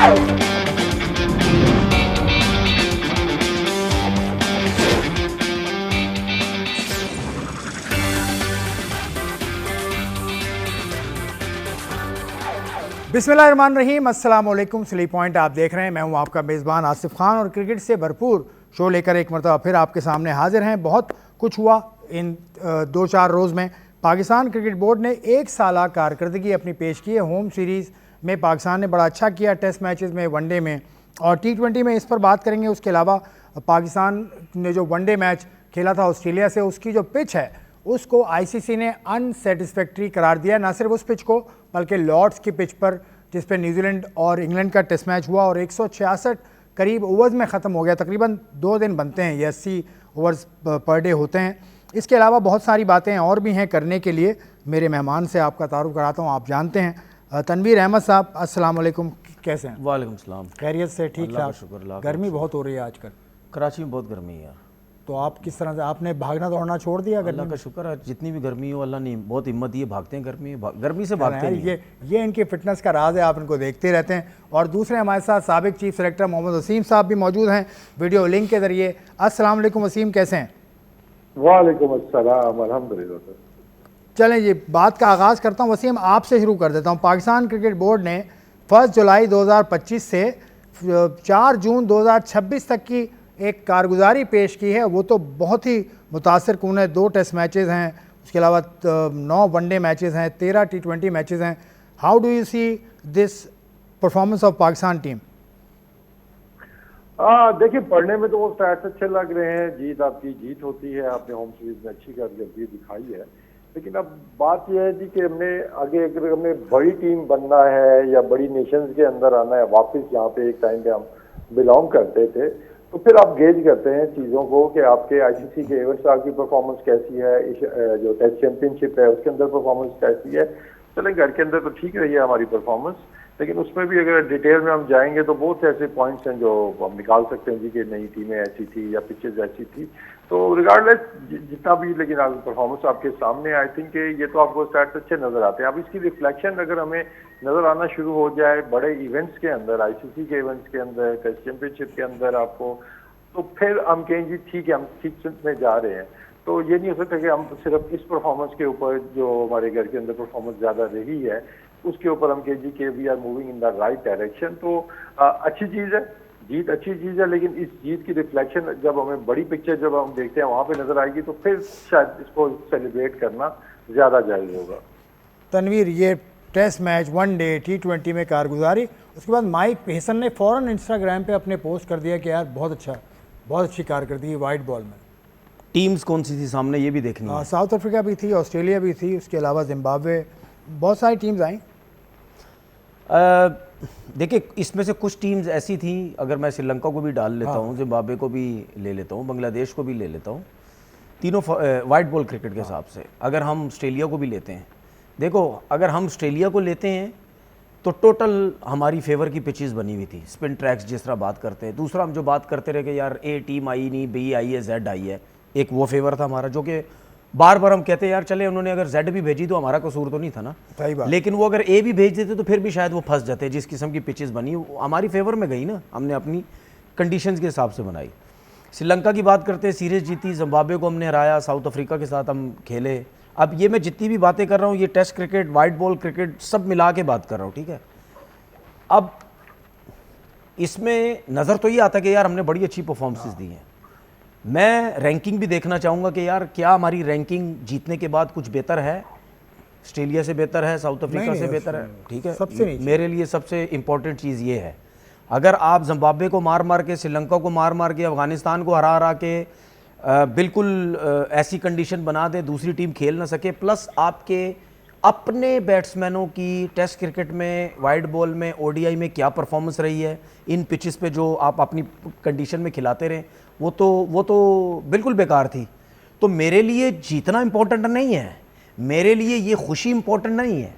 बिस्मिल्लाहिर्रहमानिर्रहीम, अस्सलाम वालेकुम। स्लीप पॉइंट आप देख रहे हैं, मैं हूं आपका मेज़बान आसिफ खान और क्रिकेट से भरपूर शो लेकर एक मरतबा फिर आपके सामने हाजिर हैं। बहुत कुछ हुआ इन 2-4 रोज़ में। पाकिस्तान क्रिकेट बोर्ड ने 1 साला कारकर्दगी अपनी पेश की है। होम सीरीज़ में पाकिस्तान ने बड़ा अच्छा किया, टेस्ट मैचेस में, वनडे में और T20 में, इस पर बात करेंगे। उसके अलावा पाकिस्तान ने जो वनडे मैच खेला था ऑस्ट्रेलिया से, उसकी जो पिच है उसको ICC ने अनसेटिस्फैक्ट्री करार दिया। ना सिर्फ उस पिच को बल्कि लॉर्ड्स की पिच पर, जिस पर न्यूजीलैंड और इंग्लैंड का टेस्ट मैच हुआ और 166 करीब ओवर्स में ख़त्म हो गया। तकरीबन 2 दिन बनते हैं, ये 80 ओवर्स पर डे होते हैं। इसके अलावा बहुत सारी बातें और भी हैं करने के लिए। मेरे मेहमान से आपका तारुफ कराता हूँ, आप जानते हैं तनवीर अहमद साहब। अस्सलाम वालेकुम, कैसे हैं? वालेकुम सलाम। खैरियत से? ठीक ठाक, शुक्र। गर्मी बहुत हो रही है आजकल कराची में, बहुत गर्मी है। तो आप किस तरह से, आपने भागना दौड़ना छोड़ दिया? अल्लाह का शुक्र है, जितनी भी गर्मी हो अल्लाह ने बहुत हिम्मत दी है, भागते हैं गर्मी से भागते हैं। ये इनकी फिटनेस का राज है, आप इनको देखते रहते हैं। और दूसरे हमारे साथ साबिक चीफ सेलेक्टर मोहम्मद वसीम साहब भी मौजूद हैं वीडियो लिंक के जरिए। अस्सलाम वालेकुम वसीम, कैसे हैं? वालेकुम अस्सलाम, अल्हम्दुलिल्लाह। चलें जी, बात का आगाज़ करता हूँ। वसीम, आपसे शुरू कर देता हूँ। पाकिस्तान क्रिकेट बोर्ड ने 1 जुलाई 2025 से 4 जून 2026 तक की एक कारगुजारी पेश की है। वो तो बहुत ही मुतासर कौन है। 2 टेस्ट मैचेस हैं, उसके अलावा 9 वनडे मैचेस हैं, 13 T20 मैचेस हैं। How do you see this performance of Pakistan team? देखिए, पढ़ने में तो वो स्टैट्स अच्छे लग रहे हैं। जीत आपकी जीत होती है, आपने होम सीरीज में अच्छी कारकर्दगी दिखाई है। लेकिन अब बात यह है जी कि हमने आगे, अगर हमें बड़ी टीम बनना है या बड़ी नेशंस के अंदर आना है, वापस यहाँ पे एक टाइम पे हम बिलोंग करते थे, तो फिर आप गेज करते हैं चीज़ों को कि आपके ICC के एवर स्टार की परफॉर्मेंस कैसी है, जो टेस्ट चैंपियनशिप है उसके अंदर परफॉर्मेंस कैसी है। चलें, घर के अंदर तो ठीक रही है हमारी परफॉर्मेंस, लेकिन उसमें भी अगर डिटेल में हम जाएंगे तो बहुत से ऐसे पॉइंट्स हैं जो हम निकाल सकते हैं जी कि नई टीमें ऐसी थी या पिचेज ऐसी थी। तो रिगार्डलेस जितना भी, लेकिन आज परफॉर्मेंस आपके सामने, आई थिंक ये तो आपको स्टैट्स अच्छे नजर आते हैं। अब इसकी रिफ्लेक्शन अगर हमें नजर आना शुरू हो जाए बड़े इवेंट्स के अंदर, ICC के इवेंट्स के अंदर, टेस्ट चैंपियनशिप के अंदर आपको, तो फिर हम कहें जी ठीक है, हम ठीक में जा रहे हैं। तो ये नहीं हो सकता कि हम सिर्फ इस परफॉर्मेंस के ऊपर, जो हमारे घर के अंदर परफॉर्मेंस ज़्यादा रही है, उसके ऊपर हम कहें जी कि we are moving in the right direction. तो अच्छी चीज़ है, जीत अच्छी चीज़ है, लेकिन इस जीत की रिफ्लेक्शन जब हमें बड़ी पिक्चर जब हम देखते हैं वहाँ पे नजर आएगी तो फिर शायद इसको सेलिब्रेट करना ज़्यादा जायज़ होगा। तनवीर, ये टेस्ट मैच, वनडे, T20 में कारगुजारी, उसके बाद माइक हेसन ने फ़ौरन इंस्टाग्राम पे अपने पोस्ट कर दिया कि यार बहुत अच्छी कारकर्दगी वाइट बॉल में। टीम्स कौन सी थी सामने ये भी देखनी है। साउथ अफ्रीका भी थी, ऑस्ट्रेलिया भी थी, उसके अलावा जिम्बाब्वे, बहुत सारी टीम्स आई। देखिए, इसमें से कुछ टीम्स ऐसी थी, अगर मैं श्रीलंका को भी डाल लेता हूँ, जिम्बाब्वे को भी ले लेता हूँ, बांग्लादेश को भी ले लेता हूँ, तीनों वाइट बॉल क्रिकेट के हिसाब से। अगर हम ऑस्ट्रेलिया को भी लेते हैं, देखो अगर हम ऑस्ट्रेलिया को लेते हैं तो टोटल हमारी फेवर की पिचेस बनी हुई थी, स्पिन ट्रैक्स जिस तरह बात करते हैं। दूसरा हम जो बात करते रहे कि यार A टीम आई नहीं, B आई है, Z आई है, एक वो फेवर था हमारा, जो कि बार बार हम कहते हैं यार चले, उन्होंने अगर Z भी भेजी तो हमारा कसूर तो नहीं था ना। सही बात। लेकिन वो अगर A भी भेज देते तो फिर भी शायद वो फंस जाते। जिस किस्म की पिचेस बनी हमारी फेवर में गई ना, हमने अपनी कंडीशंस के हिसाब से बनाई। श्रीलंका की बात करते हैं, सीरीज जीती, जिम्बाब्वे को हमने हराया, साउथ अफ्रीका के साथ हम खेले। अब ये मैं जितनी भी बातें कर रहा हूँ, ये test cricket, white ball cricket सब मिला के बात कर रहा हूँ, ठीक है। अब इसमें नज़र तो ये आता है कि यार हमने बड़ी अच्छी परफॉर्मेंसेस दी हैं। मैं रैंकिंग भी देखना चाहूँगा कि यार क्या हमारी रैंकिंग जीतने के बाद कुछ बेहतर है, ऑस्ट्रेलिया से बेहतर है, साउथ अफ्रीका से बेहतर है, ठीक है। सबसे मेरे लिए सबसे इंपॉर्टेंट चीज़ ये है, अगर आप जिम्बाब्वे को मार मार के, श्रीलंका को मार मार के, अफगानिस्तान को हरा हरा के बिल्कुल ऐसी कंडीशन बना दे दूसरी टीम खेल ना सके, प्लस आपके अपने बैट्समैनों की टेस्ट क्रिकेट में, वाइट बॉल में, ODI में क्या परफॉर्मेंस रही है, इन पिचेस पे जो आप अपनी कंडीशन में खिलाते रहे, वो तो बिल्कुल बेकार थी। तो मेरे लिए जीतना इम्पोर्टेंट नहीं है, मेरे लिए ये खुशी इम्पोर्टेंट नहीं है,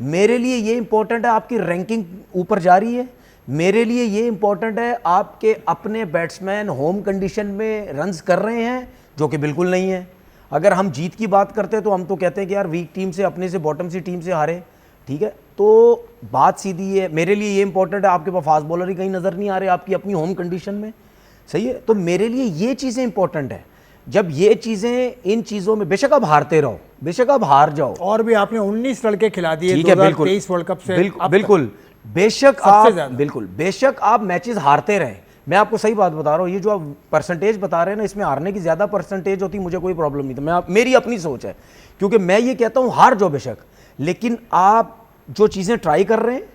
मेरे लिए ये इम्पोर्टेंट है आपकी रैंकिंग ऊपर जा रही है, मेरे लिए ये इम्पोर्टेंट है आपके अपने बैट्समैन होम कंडीशन में रन्स कर रहे हैं, जो कि बिल्कुल नहीं है। अगर हम जीत की बात करते हैं तो हम तो कहते हैं कि यार वीक टीम से, अपने से, बॉटम सी टीम से हारे, ठीक है। तो बात सीधी है, मेरे लिए ये इंपॉर्टेंट है, आपके पास फास्ट बॉलर ही कहीं नज़र नहीं आ रहे आपकी अपनी होम कंडीशन में, सही है। तो मेरे लिए ये चीज़ें इंपॉर्टेंट है। जब ये चीज़ें, इन चीज़ों में बेशक आप हारते रहो, बेशक आप हार जाओ, और भी आपने 19 लड़के खिला दिए ठीक है, बिल्कुल 2023 वर्ल्ड कप से बिल्कुल बेशक सबसे आप ज्यादा। बिल्कुल बेशक आप मैचेस हारते रहे। मैं आपको सही बात बता रहा हूँ, ये जो आप परसेंटेज बता रहे हैं ना, इसमें हारने की ज़्यादा परसेंटेज होती, मुझे कोई प्रॉब्लम नहीं था। मेरी अपनी सोच है, क्योंकि मैं ये कहता हूँ हार जाओ बेशक, लेकिन आप जो चीज़ें ट्राई कर रहे हैं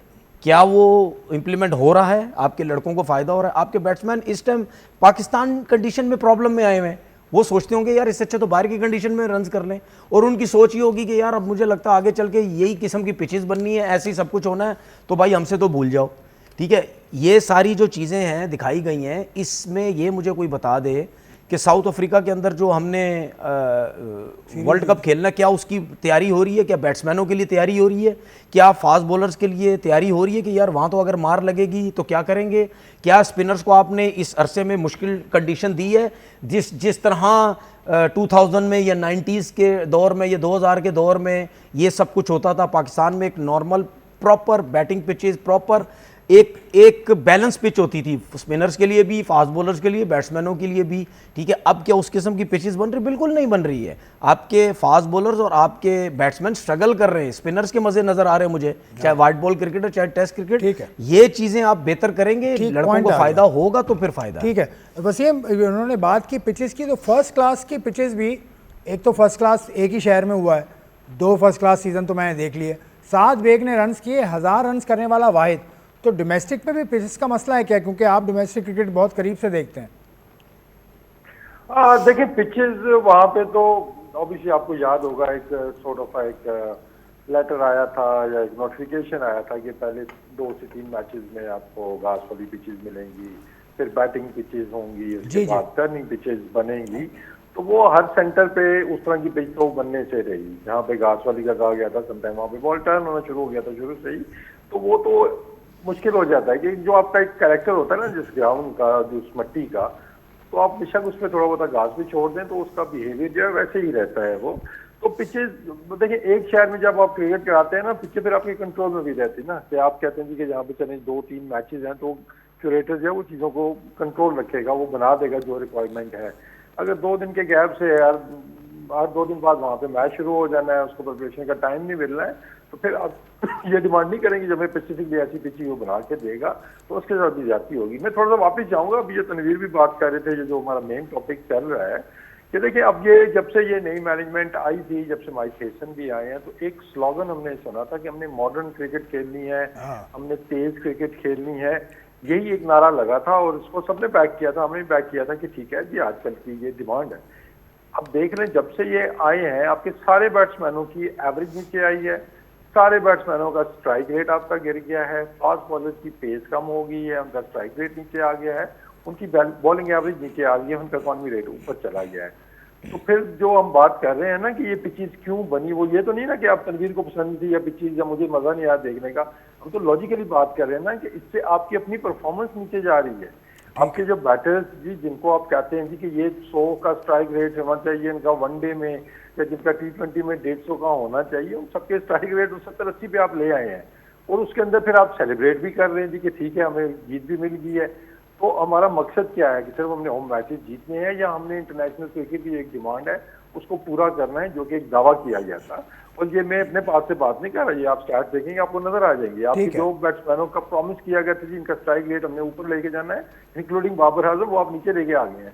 क्या वो इम्प्लीमेंट हो रहा है, आपके लड़कों को फ़ायदा हो रहा है। आपके बैट्समैन इस टाइम पाकिस्तान कंडीशन में प्रॉब्लम में आए हुए हैं, वो सोचते होंगे यार इससे अच्छा तो बाहर की कंडीशन में रन्स कर लें, और उनकी सोच ये होगी कि यार अब मुझे लगता है आगे चल के यही किस्म की पिचेस बननी है, ऐसे ही सब कुछ होना है, तो भाई हमसे तो भूल जाओ, ठीक है। ये सारी जो चीज़ें हैं दिखाई गई हैं, इसमें ये मुझे कोई बता दे कि साउथ अफ्रीका के अंदर जो हमने वर्ल्ड कप खेलना, क्या उसकी तैयारी हो रही है, क्या बैट्समैनों के लिए तैयारी हो रही है, क्या फास्ट बॉलर्स के लिए तैयारी हो रही है कि यार वहाँ तो अगर मार लगेगी तो क्या करेंगे, क्या स्पिनर्स को आपने इस अरसे में मुश्किल कंडीशन दी है, जिस तरह 2000 में या 90s के दौर में या 2000 के दौर में ये सब कुछ होता था पाकिस्तान में, एक normal proper batting pitches, proper एक बैलेंस पिच होती थी, स्पिनर्स के लिए भी, फास्ट बॉलर्स के लिए, बैट्समैनों के लिए भी, ठीक है। अब क्या उस किस्म की पिचेस बन रही? बिल्कुल नहीं बन रही है। आपके फास्ट बॉलर्स और आपके बैट्समैन स्ट्रगल कर रहे हैं, स्पिनर्स के मजे नजर आ रहे हैं मुझे, चाहे वाइट बॉल क्रिकेट हो चाहे टेस्ट क्रिकेट, ठीक है। ये चीजें आप बेहतर करेंगे, लड़कों को फायदा होगा तो फिर फायदा। ठीक है वसीम, उन्होंने बात की पिचेस की, तो फर्स्ट क्लास की पिचेस भी, एक तो फर्स्ट क्लास एक ही शहर में हुआ है, 2 फर्स्ट क्लास सीजन तो मैंने देख लिए, 7 बेग ने रन्स किए, 1000 रन्स करने वाला वाहिद। तो डोमेस्टिक में भी पिचेस का मसला है क्या, क्योंकि आप डोमेस्टिक क्रिकेट बहुत करीब से देखते हैं? देखिए पिचेस वहाँ पे तो ऑब्वियसली आपको याद होगा एक सॉर्ट ऑफ एक लेटर आया था या एक नोटिफिकेशन आया था कि पहले 2 से 3 मैचेस में आपको घास वाली पिचेस मिलेंगी, फिर बैटिंग पिचेस होंगी, उसके बाद टर्निंग पिचेस बनेंगी। तो वो हर सेंटर पे उस तरह की पिच तो बनने से रही, जहाँ पे घास वाली का कहा गया था समटाइम वहाँ पे बॉल टर्न होना शुरू हो गया था शुरू से ही। तो वो तो मुश्किल हो जाता है कि जो आपका एक कैरेक्टर होता है ना जिस ग्राउंड का, जिस मिट्टी का, तो आप बेशक उसमें थोड़ा बहुत घास भी छोड़ दें तो उसका बिहेवियर जो है वैसे ही रहता है वो। तो पिचेस देखिए, एक शहर में जब आप क्रिकेट कराते हैं ना, पिचें फिर आपके कंट्रोल में भी रहती है ना, कि आप कहते हैं कि जहाँ पे चले 2-3 मैचेस हैं तो क्यूरेटर जो है वो चीज़ों को कंट्रोल रखेगा, वो बना देगा जो रिक्वायरमेंट है। अगर 2 दिन के गैप से यार 8-2 दिन बाद वहाँ पे मैच शुरू हो जाना है, उसको प्रिपरेशन का टाइम नहीं मिल रहा है, तो फिर आप ये डिमांड नहीं करेंगे जब हमें स्पेसिफिकली ऐसी पिची वो बना के देगा, तो उसके साथ भी जाती होगी। मैं थोड़ा सा वापस जाऊंगा, अभी ये तनवीर भी बात कर रहे थे, ये जो हमारा मेन टॉपिक चल रहा है कि देखिए अब ये जब से ये नई मैनेजमेंट आई थी, जब से माइक टायसन भी आए हैं, तो एक स्लोगन हमने सुना था कि हमने मॉडर्न क्रिकेट खेलनी है, हमने तेज क्रिकेट खेलनी है, यही एक नारा लगा था और इसको सबने बैक किया था, हमने भी बैक किया था कि ठीक है जी आजकल की ये डिमांड है। अब देख रहे हैं जब से ये आए हैं आपके सारे बैट्समैनों की एवरेज नीचे आई है, सारे बैट्समैनों का स्ट्राइक रेट आपका गिर गया है, फास्ट बॉलर की पेस कम हो गई है, उनका स्ट्राइक रेट नीचे आ गया है, उनकी बॉलिंग एवरेज नीचे आ गई है, उनका इकॉनमी रेट ऊपर चला गया है। तो फिर जो हम बात कर रहे हैं ना कि ये पिचेस क्यों बनी, वो ये तो नहीं ना कि आप तनवीर को पसंद थी या पिचेस या मुझे मजा नहीं आया देखने का, हम तो लॉजिकली बात कर रहे हैं ना कि इससे आपकी अपनी परफॉर्मेंस नीचे जा रही है। आपके जो बैटर्स जी जिनको आप कहते हैं जी कि ये 100 का स्ट्राइक रेट होना चाहिए इनका वनडे में, या जिनका T20 में 150 का होना चाहिए, उन सबके स्ट्राइक रेट 70-80 पे आप ले आए हैं, और उसके अंदर फिर आप सेलिब्रेट भी कर रहे हैं जी कि ठीक है हमें जीत भी मिल गई है। तो हमारा मकसद क्या है कि सिर्फ हमने होम मैचेस जीतने हैं, या हमने इंटरनेशनल क्रिकेट की एक डिमांड है उसको पूरा करना है, जो कि एक दावा किया गया था। और ये मैं अपने पास से बात नहीं कर रहा, ये आप स्टार्ट देखेंगे आपको नजर आ जाएंगे, आपके जो बैट्समैनों का प्रॉमिस किया गया था जी इनका स्ट्राइक रेट हमने ऊपर लेके जाना है, इंक्लूडिंग बाबर आजम, वो आप नीचे लेके आ गए हैं।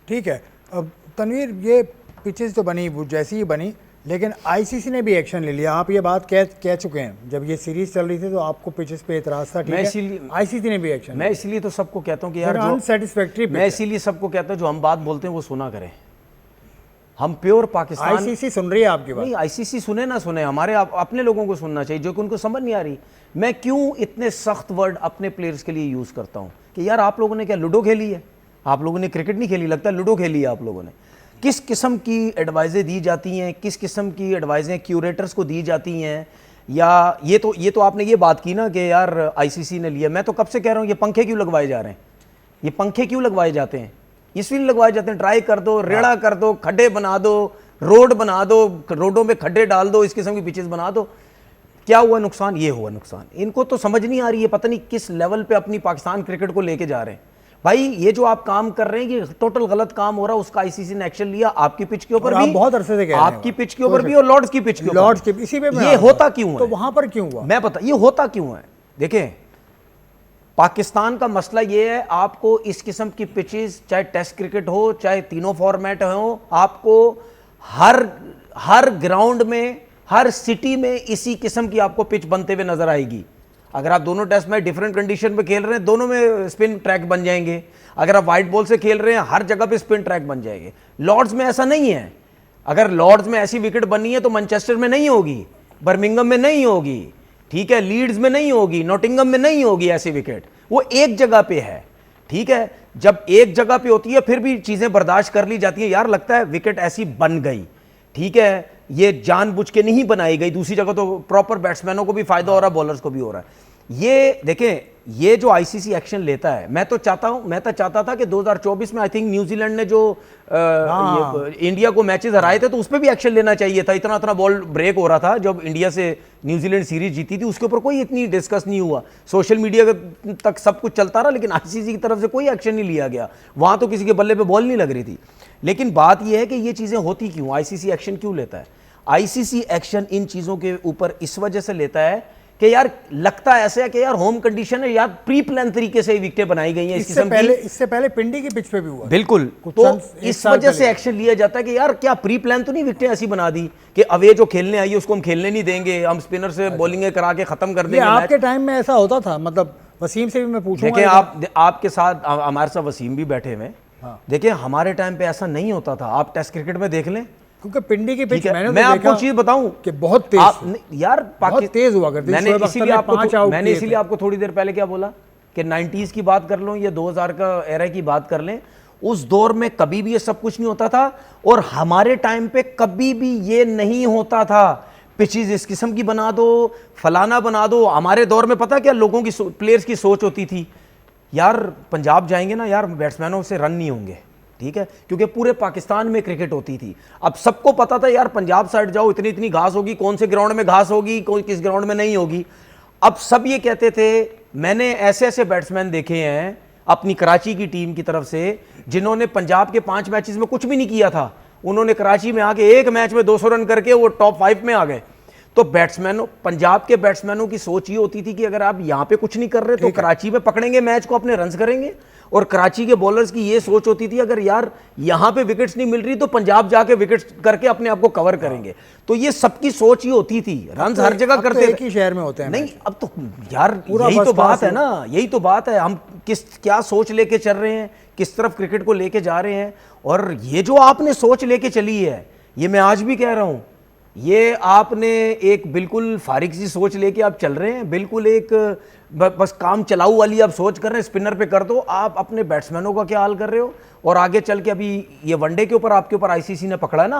ठीक है, अब तनवीर ये पिचेस तो बनी जैसी ही बनी, लेकिन आईसीसी ने भी एक्शन ले लिया, आप ये बात कह चुके हैं, जब ये सीरीज चल रही थी तो आपको पिचेस पे एतराज था, ठीक है, आईसीसी ने भी एक्शन, मैं इसीलिए तो सबको कहता हूँ कि यार अनसेटिस्फैक्टरी, मैं इसीलिए सबको कहता हूँ जो हम बात बोलते हैं वो सुना करें, हम प्योर पाकिस्तान। आईसीसी सुन रही है आपकी बात? नहीं, आईसीसी सुने ना सुने, हमारे अपने लोगों को सुनना चाहिए जो कि उनको समझ नहीं आ रही। मैं क्यों इतने सख्त वर्ड अपने प्लेयर्स के लिए यूज़ करता हूँ कि यार आप लोगों ने क्या लूडो खेली है, आप लोगों ने क्रिकेट नहीं खेली, लगता है लूडो खेली है आप लोगों ने। किस किस्म की एडवाइजें दी जाती हैं, किस किस्म की एडवाइजें क्यूरेटर्स को दी जाती हैं, या ये तो आपने ये बात की ना कि यार आईसीसी ने लिया, मैं तो कब से कह रहा हूँ ये पंखे क्यों लगवाए जा रहे हैं, ये पंखे क्यों लगवाए जाते हैं, इसलिए लगवाए जाते हैं ट्राई कर दो, रेड़ा कर दो, खड्डे बना दो, रोड बना दो, रोडों में खड्डे डाल दो, इस किस्म की पिचेस बना दो। क्या हुआ नुकसान? ये हुआ नुकसान। इनको तो समझ नहीं आ रही है, पता नहीं किस लेवल पे अपनी पाकिस्तान क्रिकेट को लेके जा रहे हैं। भाई ये जो आप काम कर रहे हैं ये टोटल गलत काम हो रहा है, उसका आईसीसी ने एक्शन लिया आपकी पिच के ऊपर भी, बहुत अरसे से कह रहे हैं, आपकी पिच के ऊपर भी और लॉर्ड्स की पिच के ऊपर। लॉर्ड्स की इसी पे ये होता क्यों है? तो वहां पर क्यों हुआ? मैं बता, ये होता क्यों है? देखें, पाकिस्तान का मसला ये है, आपको इस किस्म की पिचेस, चाहे टेस्ट क्रिकेट हो चाहे तीनों फॉर्मेट हो, आपको हर ग्राउंड में, हर सिटी में इसी किस्म की आपको पिच बनते हुए नजर आएगी। अगर आप दोनों टेस्ट में डिफरेंट कंडीशन में खेल रहे हैं, दोनों में स्पिन ट्रैक बन जाएंगे। अगर आप वाइट बॉल से खेल रहे हैं, हर जगह पे स्पिन ट्रैक बन जाएंगे। लॉर्ड्स में ऐसा नहीं है। अगर लॉर्ड्स में ऐसी विकेट बनी है तो मैनचेस्टर में नहीं होगी, बर्मिंघम में नहीं होगी, ठीक है, लीड्स में नहीं होगी, नॉटिंघम में नहीं होगी ऐसी विकेट। वो एक जगह पे है, ठीक है। जब एक जगह पे होती है फिर भी चीजें बर्दाश्त कर ली जाती है। यार लगता है विकेट ऐसी बन गई, ठीक है, ये जानबूझ के नहीं बनाई गई। दूसरी जगह तो प्रॉपर बैट्समैनों को भी फायदा हो रहा है, बॉलर्स को भी हो रहा है। ये देखें, ये जो आईसीसी एक्शन लेता है, मैं तो चाहता था कि 2024 में आई थिंक न्यूजीलैंड ने जो इंडिया को मैचेस हराए थे तो उस पर भी एक्शन लेना चाहिए था। इतना बॉल ब्रेक हो रहा था जब इंडिया से न्यूजीलैंड सीरीज जीती थी, उसके ऊपर कोई इतनी डिस्कस नहीं हुआ। सोशल मीडिया तक सब कुछ चलता रहा, लेकिन आईसीसी की तरफ से कोई एक्शन नहीं लिया गया। वहां तो किसी के बल्ले पे बॉल नहीं लग रही थी। लेकिन बात यह है कि ये चीजें होती क्यों, आईसीसी एक्शन क्यों लेता है? आईसीसी एक्शन इन चीजों के ऊपर इस वजह से लेता है कि यार लगता ऐसा है कि यार होम कंडीशन है, यार प्री प्लान तरीके से विकेटें बनाई गई हैं। इससे पहले पिंडी की पिच पे भी हुआ, बिल्कुल। तो इस वजह से एक्शन लिया जाता है कि यार क्या प्री प्लान तो नहीं विकेटें ऐसी बना दी कि अवे जो खेलने आई है उसको हम खेलने नहीं देंगे, हम स्पिनर से बॉलिंग करा के खत्म कर देंगे। आपके टाइम में ऐसा होता था? मतलब वसीम से भी मैं पूछूंगा। देखिए, आपके साथ हमारे साथ वसीम भी बैठे हुए। देखिए, हमारे टाइम पे ऐसा नहीं होता था। आप टेस्ट क्रिकेट में देख लें, क्योंकि पिंडी की पिच मैं आपको चीज बताऊं कि बहुत तेज यार बहुत तेज हुआ करती। मैंने इसीलिए आपको थोड़ी देर पहले क्या बोला कि 90s की बात कर लो या 2000 का एरा की बात कर लें, उस दौर में कभी भी ये सब कुछ नहीं होता था। और हमारे टाइम पे कभी भी ये नहीं होता था पिचेस इस किस्म की बना दो, फलाना बना दो। हमारे दौर में पता क्या लोगों की, प्लेयर्स की सोच होती थी, यार पंजाब जाएंगे ना यार, बैट्समैनों से रन नहीं होंगे, ठीक है, क्योंकि पूरे पाकिस्तान में क्रिकेट होती थी। अब सबको पता था यार पंजाब साइड जाओ, इतनी इतनी घास होगी, कौन से ग्राउंड में घास होगी, कौन किस ग्राउंड में नहीं होगी। अब सब ये कहते थे, मैंने ऐसे ऐसे बैट्समैन देखे हैं अपनी कराची की टीम की तरफ से जिन्होंने पंजाब के 5 मैचेस में कुछ भी नहीं किया था, उन्होंने कराची में आके एक मैच में 200 रन करके वो टॉप 5 में आ गए। तो बैट्समैनों, पंजाब के बैट्समैनों की सोच ये होती थी कि अगर आप यहां पे कुछ नहीं कर रहे तो कराची में पकड़ेंगे मैच को, अपने रन्स करेंगे। और कराची के बॉलर्स की ये सोच होती थी, अगर यार यहां पे विकेट्स नहीं मिल रही तो पंजाब जाके विकेट्स करके अपने आप को कवर करेंगे। तो ये सबकी सोच ही होती थी। रन्स हर जगह करते एक ही शहर में होते हैं नहीं, अब तो यार यही तो बात है ना, यही तो बात है। हम क्या सोच लेके चल रहे हैं, किस तरफ क्रिकेट को लेके जा रहे हैं। और ये जो आपने सोच लेके चली है, ये मैं आज भी कह रहा हूं, ये आपने एक बिल्कुल फारिग सी सोच लेके आप चल रहे हैं, बिल्कुल एक बस काम चलाऊ वाली आप सोच कर रहे हैं, स्पिनर पे कर दो। आप अपने बैट्समैनों का क्या हाल कर रहे हो? और आगे चल के अभी ये वनडे के ऊपर आपके ऊपर आईसीसी ने पकड़ा है ना,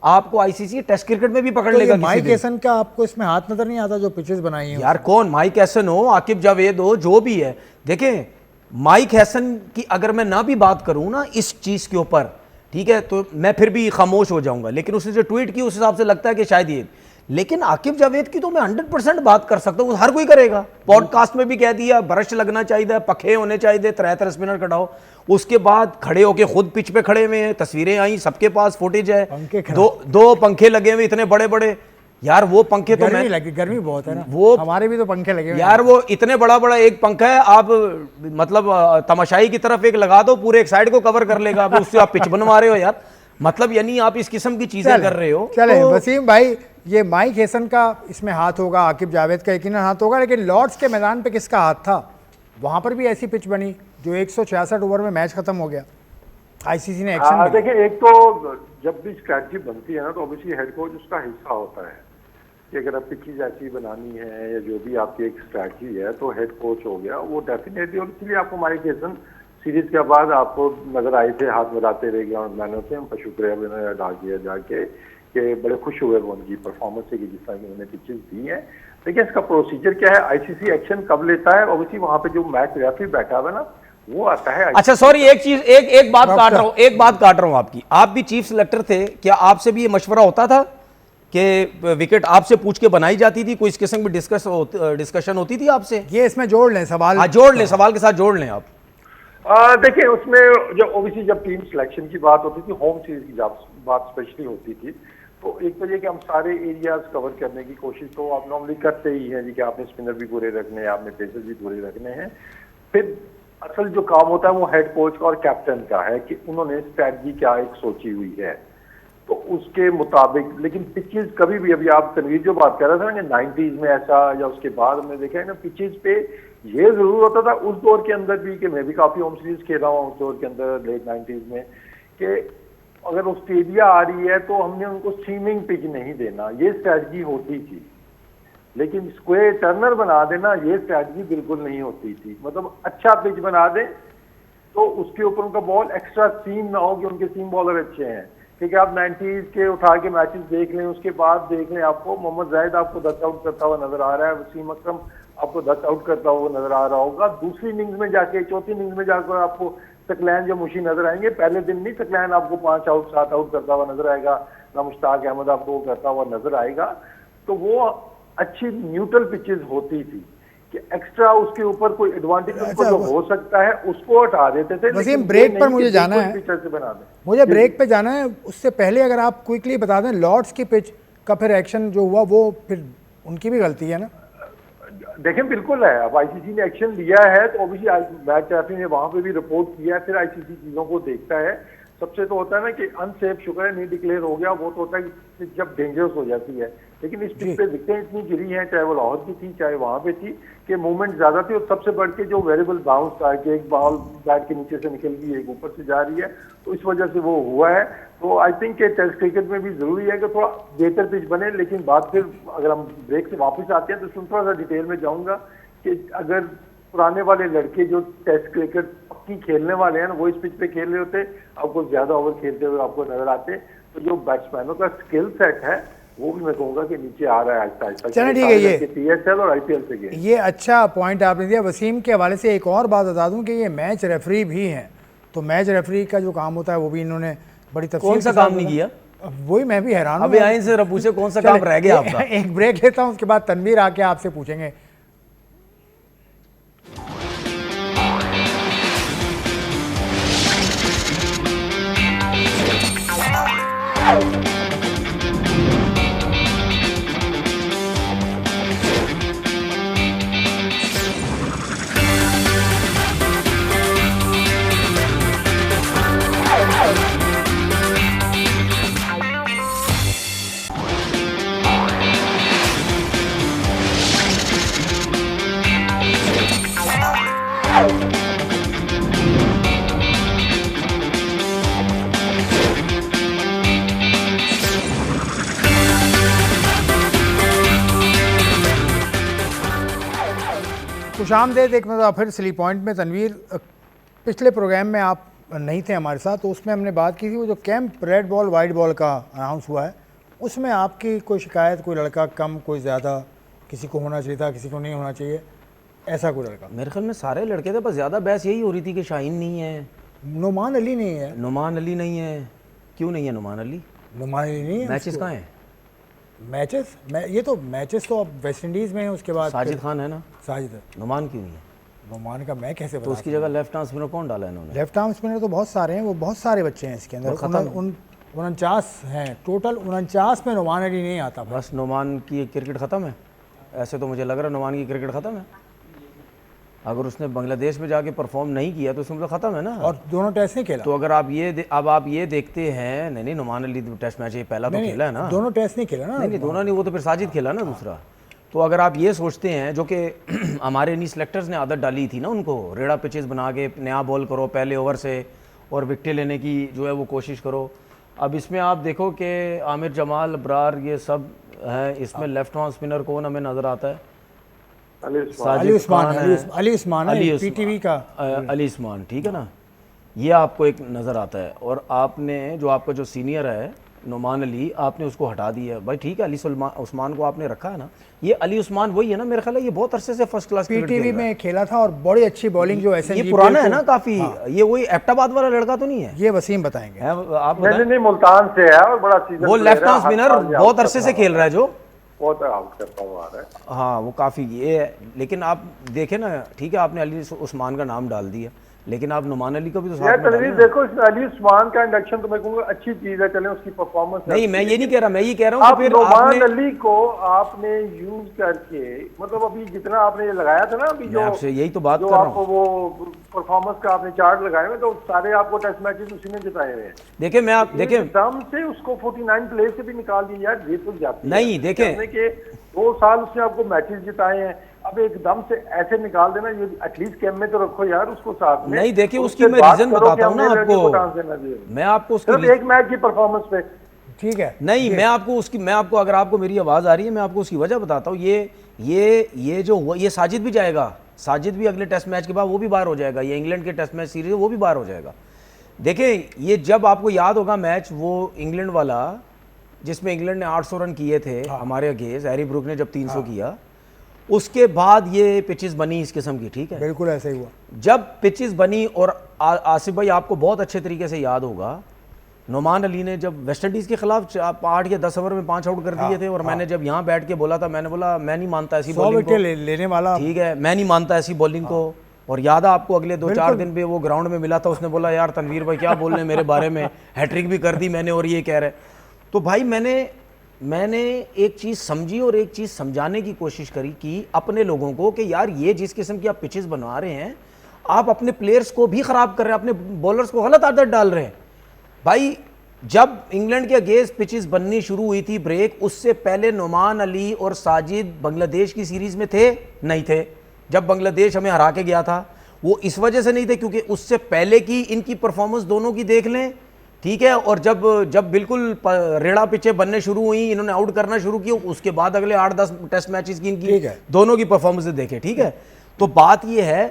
आपको आईसीसी टेस्ट क्रिकेट में भी पकड़ तो लेगा। माइक हैसन का आपको इसमें हाथ नजर नहीं आता जो पिचेस बनाई हैं? यार कौन, माइक हैसन हो, आकिब जावेद हो, जो भी है, देखें माइक हैसन की अगर मैं ना भी बात करूं ना इस चीज के ऊपर, ठीक है, तो मैं फिर भी खामोश हो जाऊंगा। लेकिन उसने जो ट्वीट की उस हिसाब से लगता है कि शायद ये, लेकिन आकिब जावेद की तो मैं 100% बात कर सकता हूँ, हर कोई करेगा। पॉडकास्ट में भी कह दिया, ब्रश लगना चाहिए, पखे होने चाहिए, तरह स्पिनर कटाओ। उसके बाद खड़े होके खुद पिच पे खड़े हुए हैं, तस्वीरें आई, सबके पास फुटेज है, दो पंखे लगे हुए इतने बड़े बड़े। यार वो पंखे तो गर्मी बहुत है ना, वो हमारे भी तो पंखे लगे हुए यार, वो इतने बड़ा बड़ा एक पंखा है, आप मतलब तमाशाई की तरफ एक लगा दो, पूरे एक साइड को कवर कर लेगा। उससे आप पिच बनवा रहे हो यार, मतलब यानी आप इस किस्म की चीजें कर रहे हो। चले वसीम भाई, ये माइक हैसन का इसमें हाथ होगा, आकिब जावेद का यकीनन हाथ होगा, लेकिन लॉर्ड्स के मैदान पे किसका हाथ था? वहां पर भी ऐसी पिच बनी जो 166 ओवर में मैच खत्म हो गया, आईसीसी ने एक्शन। देखिए, एक तो जब भी स्ट्रैटेजी बनती है ना तो ऑब्वियसली हेड कोच उसका हिस्सा होता है कि अगर आप पिचेज ऐसी बनानी है या जो भी आपकी एक स्ट्रैटेजी है तो हेड कोच हो गया वो डेफिनेटली। और इसलिए आपको माइक हैसन सीरीज के बाद आपको नजर आए थे हाथ मिलाते रहे ग्राउंड मैनों से, हम शुक्रिया डाल दिया जाके कि बड़े खुश हुए वो उनकी परफॉर्मेंस से कि जिस तरह की उन्होंने पिचेस दी हैं। देखिए इसका प्रोसीजर क्या है, आईसीसी एक्शन कब लेता है? ऑब्वियसली वहां पे जो मैच रेफरी बैठा हुआ है ना वो आता है। अच्छा सॉरी, एक बात काट रहा हूं आपकी। आप भी चीफ सिलेक्टर थे, क्या आपसे भी ये मशवरा होता था कि विकेट आपसे पूछ के बनाई जाती थी? कोई इस किस्म की डिस्कशन होती थी आपसे? ये इसमें जोड़ लें सवाल। हाँ जोड़ लें, सवाल के साथ जोड़ लें आप। देखिए उसमें जब ओबीसी जब टीम सिलेक्शन की बात होती थी, होम सीरीज की बात स्पेशली होती थी, तो एक तो ये कि हम सारे एरियाज कवर करने की कोशिश तो आप नॉर्मली करते ही हैं जी, कि आपने स्पिनर भी पूरे रखने हैं, आपने पेसर भी पूरे रखने हैं। फिर असल जो काम होता है वो हेड कोच का और कैप्टन का है कि उन्होंने स्ट्रैटेजी क्या एक सोची हुई है, तो उसके मुताबिक। लेकिन पिचेस कभी भी, अभी आप तनवीर जो बात कर रहे थे ना 90s में ऐसा या उसके बाद हमने देखा है ना, पिचेस पे ये जरूर होता था उस दौर के अंदर भी, कि मैं भी काफी होम सीरीज खेला हूँ उस दौर के अंदर लेट 90s में, कि अगर ऑस्ट्रेलिया आ रही है तो हमने उनको सीमिंग पिच नहीं देना, ये स्ट्रैटेजी होती थी। लेकिन स्क्वेयर टर्नर बना देना ये स्ट्रैटेजी बिल्कुल नहीं होती थी। मतलब अच्छा पिच बना दें तो उसके ऊपर उनका बॉल एक्स्ट्रा सीम ना हो कि उनके सीम बॉलर अच्छे हैं। क्योंकि आप 90s के उठा के मैचेस देख लें, उसके बाद देख लें, आपको मोहम्मद जाहिद आपको 10 आउट करता हुआ नजर आ रहा है, वसीम अकरम आपको 10 आउट करता हुआ नजर आ रहा होगा। दूसरी इनिंग्स में जाके, चौथी इनिंग्स में जाकर आपको सकलैन जो मुशी नजर आएंगे। पहले दिन नहीं सकलैन आपको 5 आउट 7 आउट करता हुआ नजर आएगा, ना मुश्ताक अहमद आपको करता हुआ नजर आएगा। तो वो अच्छी न्यूट्रल पिचेस होती थी कि एक्स्ट्रा उसके ऊपर कोई एडवांटेज उनको जो हो सकता है उसको हटा देते थे। वसीम ब्रेक पर मुझे जाना है, मुझे ब्रेक पे जाना है। उससे पहले अगर आप क्विकली बता दें लॉर्ड्स की पिच का फिर एक्शन जो हुआ वो फिर उनकी भी गलती है ना? देखें बिल्कुल है, अब आईसीसी ने एक्शन लिया है तो ऑब्वियसली मैच रेफरी ने वहां पे भी रिपोर्ट किया है, फिर आईसीसी चीजों को देखता है। सबसे तो होता है ना कि अनसेफ, शुक्र है नहीं डिक्लेयर हो गया, वो तो होता है कि जब डेंजरस हो जाती है। लेकिन इस पिच पे विकेटें इतनी गिरी हैं, चाहे वो लाहौर की थी चाहे वहां पे थी, कि मूवमेंट ज्यादा थी। और सबसे बढ़ के जो वेरिएबल बाउंस था कि एक बॉल बैट के नीचे से निकल गई, एक ऊपर से जा रही है, तो इस वजह से वो हुआ है। तो आई थिंक टेस्ट क्रिकेट में भी जरूरी है कि थोड़ा बेहतर पिच बने। लेकिन बात फिर अगर हम ब्रेक से वापस आते हैं तो उसमें थोड़ा सा डिटेल में जाऊंगा कि अगर पुराने वाले लड़के जो टेस्ट क्रिकेट पक्की खेलने वाले हैं ना, वो इस पिच पे खेल रहे होते, आपको ज्यादा ओवर खेलते हुए आपको नजर आते, तो जो बैट्समैनों का स्किल सेट है वो भी मैं कहूंगा कि नीचे आ रहा है आहिस्ता आहिस्ता। चलो ठीक है, ये पीएसएल और आईपीएल से गए, ये अच्छा पॉइंट आपने दिया। वसीम के हवाले से एक और बात बता दूं कि ये मैच रेफरी भी हैं, तो मैच रेफरी का जो काम होता है वो भी इन्होंने बड़ी तफसील कौन सा काम नहीं किया? वही मैं भी हैरान हूं। अभी आइन से पूछे कौन सा काम रह गया आपका? एक ब्रेक लेता हूं, उसके बाद तनवीर आके आपसे पूछेंगे। खुशामदेद एक मतलब फिर स्लीप पॉइंट में। तनवीर, पिछले प्रोग्राम में आप नहीं थे हमारे साथ, तो उसमें हमने बात की थी वो जो camp red ball white ball का अनाउंस हुआ है, उसमें आपकी कोई शिकायत, कोई लड़का कम कोई ज़्यादा, किसी को होना चाहिए था किसी को नहीं होना चाहिए, ऐसा कोई लड़का? मेरे ख्याल में सारे लड़के थे, बस ज़्यादा बहस यही हो रही थी कि शाहीन नहीं है, नुमान अली नहीं है। नुमान अली नहीं है। क्यों नहीं है नुमान अली? नुमान अली नहीं है। मैचेस कहाँ हैं? मैचेस ये तो मैचेस तो अब वेस्ट इंडीज़ में है, उसके बाद साजिद खान है ना, साजिद है। नुमान क्यों नहीं है? नुमान का मैं कैसे तो उसकी जगह लेफ्ट आर्म स्पिनर कौन डाला है इन्होंने? लेफ्ट आर्म स्पिनर तो बहुत सारे हैं, वो बहुत सारे बच्चे हैं इसके अंदर, 49 हैं टोटल। 49 में नुमान अली नहीं आता। बस नुमान की क्रिकेट ख़त्म है? ऐसे तो मुझे लग रहा है नुमान की क्रिकेट ख़त्म है। अगर उसने बांग्लादेश में जाके परफॉर्म नहीं किया तो उसमें तो ख़त्म है ना। और दोनों टेस्ट नहीं खेला। तो अगर आप ये देखते हैं, नहीं नुमान अली टेस्ट मैच ये पहला तो खेला है ना। दोनों टेस्ट नहीं खेला ना। नहीं दोनों नहीं, वो तो फिर साजिद खेला ना दूसरा। तो अगर आप ये सोचते हैं, जो कि हमारे इन्हीं सेलेक्टर्स ने आदत डाली थी ना उनको, रेड़ा पिचेस बना के नया बॉल करो पहले ओवर से और विकेटें लेने की जो है वो कोशिश करो। अब इसमें आप देखो कि आमिर जमाल, अबरार, ये सब हैं। इसमें लेफ्ट आर्म स्पिनर कौन हमें नज़र आता है? अली उस्मान पीटीवी का अली उस्मान, ठीक है ना, ये आपको एक नज़र आता है। और आपने जो आपका जो सीनियर है नुमान अली, आपने उसको हटा दिया। भाई ठीक है, अली उस्मान को आपने रखा है ना, ये अली उस्मान वही है ना, मेरे ख्याल है ये बहुत अरसे से फर्स्ट क्लास पीटीवी में खेला था और बड़ी अच्छी बॉलिंग जो ऐसे ये पुराना है ना काफी। ये वही एबटाबाद वाला लड़का तो नहीं है? ये वसीम बताएंगे। आप नहीं नहीं, मुल्तान से है और बड़ा सीजन वो लेफ्ट आर्म स्पिनर बहुत अरसे से खेल रहा है, जो बहुत आउट करता हुआ आ रहा है। हाँ वो काफ़ी ये है। लेकिन आप देखें ना, ठीक है आपने अली उस्मान का नाम डाल दिया, लेकिन आप नुमान अली को भी तो साथ में डालें ना। देखो अली उस्मान का इंडक्शन तो मैं कहूँगा अच्छी चीज है, चले उसकी परफॉर्मेंस नहीं मैं ये नहीं कह रहा, मैं ये कह रहा हूँ आप कि फिर नुमान अली को आपने यूज करके, मतलब अभी जितना आपने ये लगाया था ना, अभी जो आपसे यही तो बात जो कर रहा आपको हूँ। वो परफॉर्मेंस का आपने चार्ट लगाए हुए, तो सारे आपको टेस्ट मैचेस उसी में जिताए हुए हैं। देखिए मैं आप देखें एकदम से उसको 49 प्लेयर से भी निकाल दिया यार, ये तो जाती नहीं, है। देखें कहने के 2 साल उसने आपको मैचेस जिताए हैं, अब एकदम से ऐसे निकाल देना, ये एटलीस्ट कैम में तो रखो यार उसको साथ में। नहीं देखिए उससे उसकी मैं बात रीजन करो कि बताता हूँ ना हमने लड़के को चांस आपको, देना चाहिए। मैं आपको सिर्फ उसकी एक मैच की परफॉर्मेंस पे। ठीक है, नहीं मैं आपको अगर आपको मेरी आवाज़ आ रही है, मैं आपको उसकी वजह बताता हूँ। ये जो हुआ, ये साजिद भी जाएगा, साजिद भी अगले टेस्ट मैच के बाद वो भी बाहर हो जाएगा, ये इंग्लैंड के टेस्ट मैच सीरीज वो भी बाहर हो जाएगा। देखें ये जब आपको याद होगा मैच वो इंग्लैंड वाला जिसमें इंग्लैंड ने 800 रन किए थे हमारे अगेंस्ट, हैरी ब्रूक ने जब 300 किया, उसके बाद ये पिचेस बनी इस किस्म की। ठीक है, बिल्कुल ऐसा ही हुआ। जब पिचेस बनी और आसिफ भाई आपको बहुत अच्छे तरीके से याद होगा, नुमान अली ने जब वेस्ट इंडीज़ के खिलाफ 8 या 10 ओवर में 5 आउट कर दिए थे, और मैंने जब यहाँ बैठ के बोला था, मैंने बोला मैं नहीं मानता ऐसी बॉलिंग को, लेने वाला, ठीक है मैं नहीं मानता ऐसी बॉलिंग को। और याद है आपको अगले 2-4 दिन पे वो ग्राउंड में मिला था, उसने बोला यार तनवीर भाई क्या बोल रहे हैं मेरे बारे में, हैट्रिक भी कर दी मैंने और ये कह रहे। तो भाई मैंने एक चीज़ समझी और एक चीज़ समझाने की कोशिश करी कि अपने लोगों को कि यार ये जिस किस्म की आप पिचेस बनवा रहे हैं, आप अपने प्लेयर्स को भी ख़राब कर रहे हैं, अपने बॉलर्स को गलत आदत डाल रहे हैं। भाई जब इंग्लैंड के अगेंस्ट पिचेस बननी शुरू हुई थी ब्रेक, उससे पहले नुमान अली और साजिद बांग्लादेश की सीरीज़ में थे नहीं थे? जब बांग्लादेश हमें हरा के गया था वो इस वजह से नहीं थे क्योंकि उससे पहले की इनकी परफॉर्मेंस दोनों की देख लें, ठीक है। और जब बिल्कुल रेड़ा पिचे बनने शुरू हुई, इन्होंने आउट करना शुरू किया, उसके बाद अगले 8-10 टेस्ट मैचेस की इनकी दोनों की परफॉर्मेंस देखे, ठीक है। तो बात ये है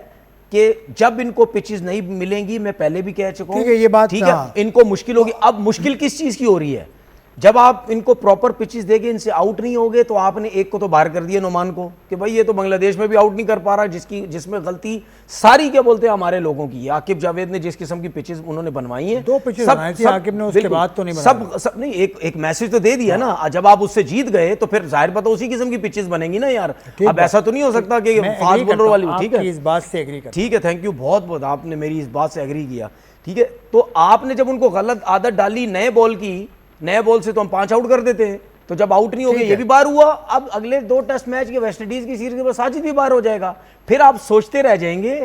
कि जब इनको पिचेस नहीं मिलेंगी, मैं पहले भी कह चुका हूं, ये बात, ठीक है, इनको मुश्किल होगी। अब मुश्किल किस चीज की हो रही है? जब आप इनको प्रॉपर पिचेस देंगे, इनसे आउट नहीं होगे, तो आपने एक को तो बाहर कर दिया नुमान को कि भाई ये तो बांग्लादेश में भी आउट नहीं कर पा रहा, जिसमें गलती सारी क्या बोलते हैं हमारे लोगों की। आकिब जावेद ने जिस किस्म की पिचेस उन्होंने बनवाई हैं, 2 पिचेस बनाई थी आकिब ने, उसके बाद तो नहीं बनाई। सब नहीं, एक मैसेज तो दे दिया ना, जब आप उससे जीत गए तो फिर जाहिर पता उसी किस्म की पिचेस बनेंगी ना यार। अब ऐसा तो नहीं हो सकता कि फास्ट बॉलर वाली, ठीक है, इस बात से एग्री करता हूं। ठीक है, थैंक यू, बहुत बहुत आपने मेरी इस बात से एग्री किया, ठीक है। तो आपने जब उनको गलत आदत डाली नए बॉल की, नए बॉल से तो हम 5 आउट कर देते हैं, तो जब आउट नहीं हो गए ये भी बाहर हुआ। अब अगले 2 टेस्ट मैच के वेस्ट इंडीज की सीरीज के बाद साजिद भी बाहर हो जाएगा। फिर आप सोचते रह जाएंगे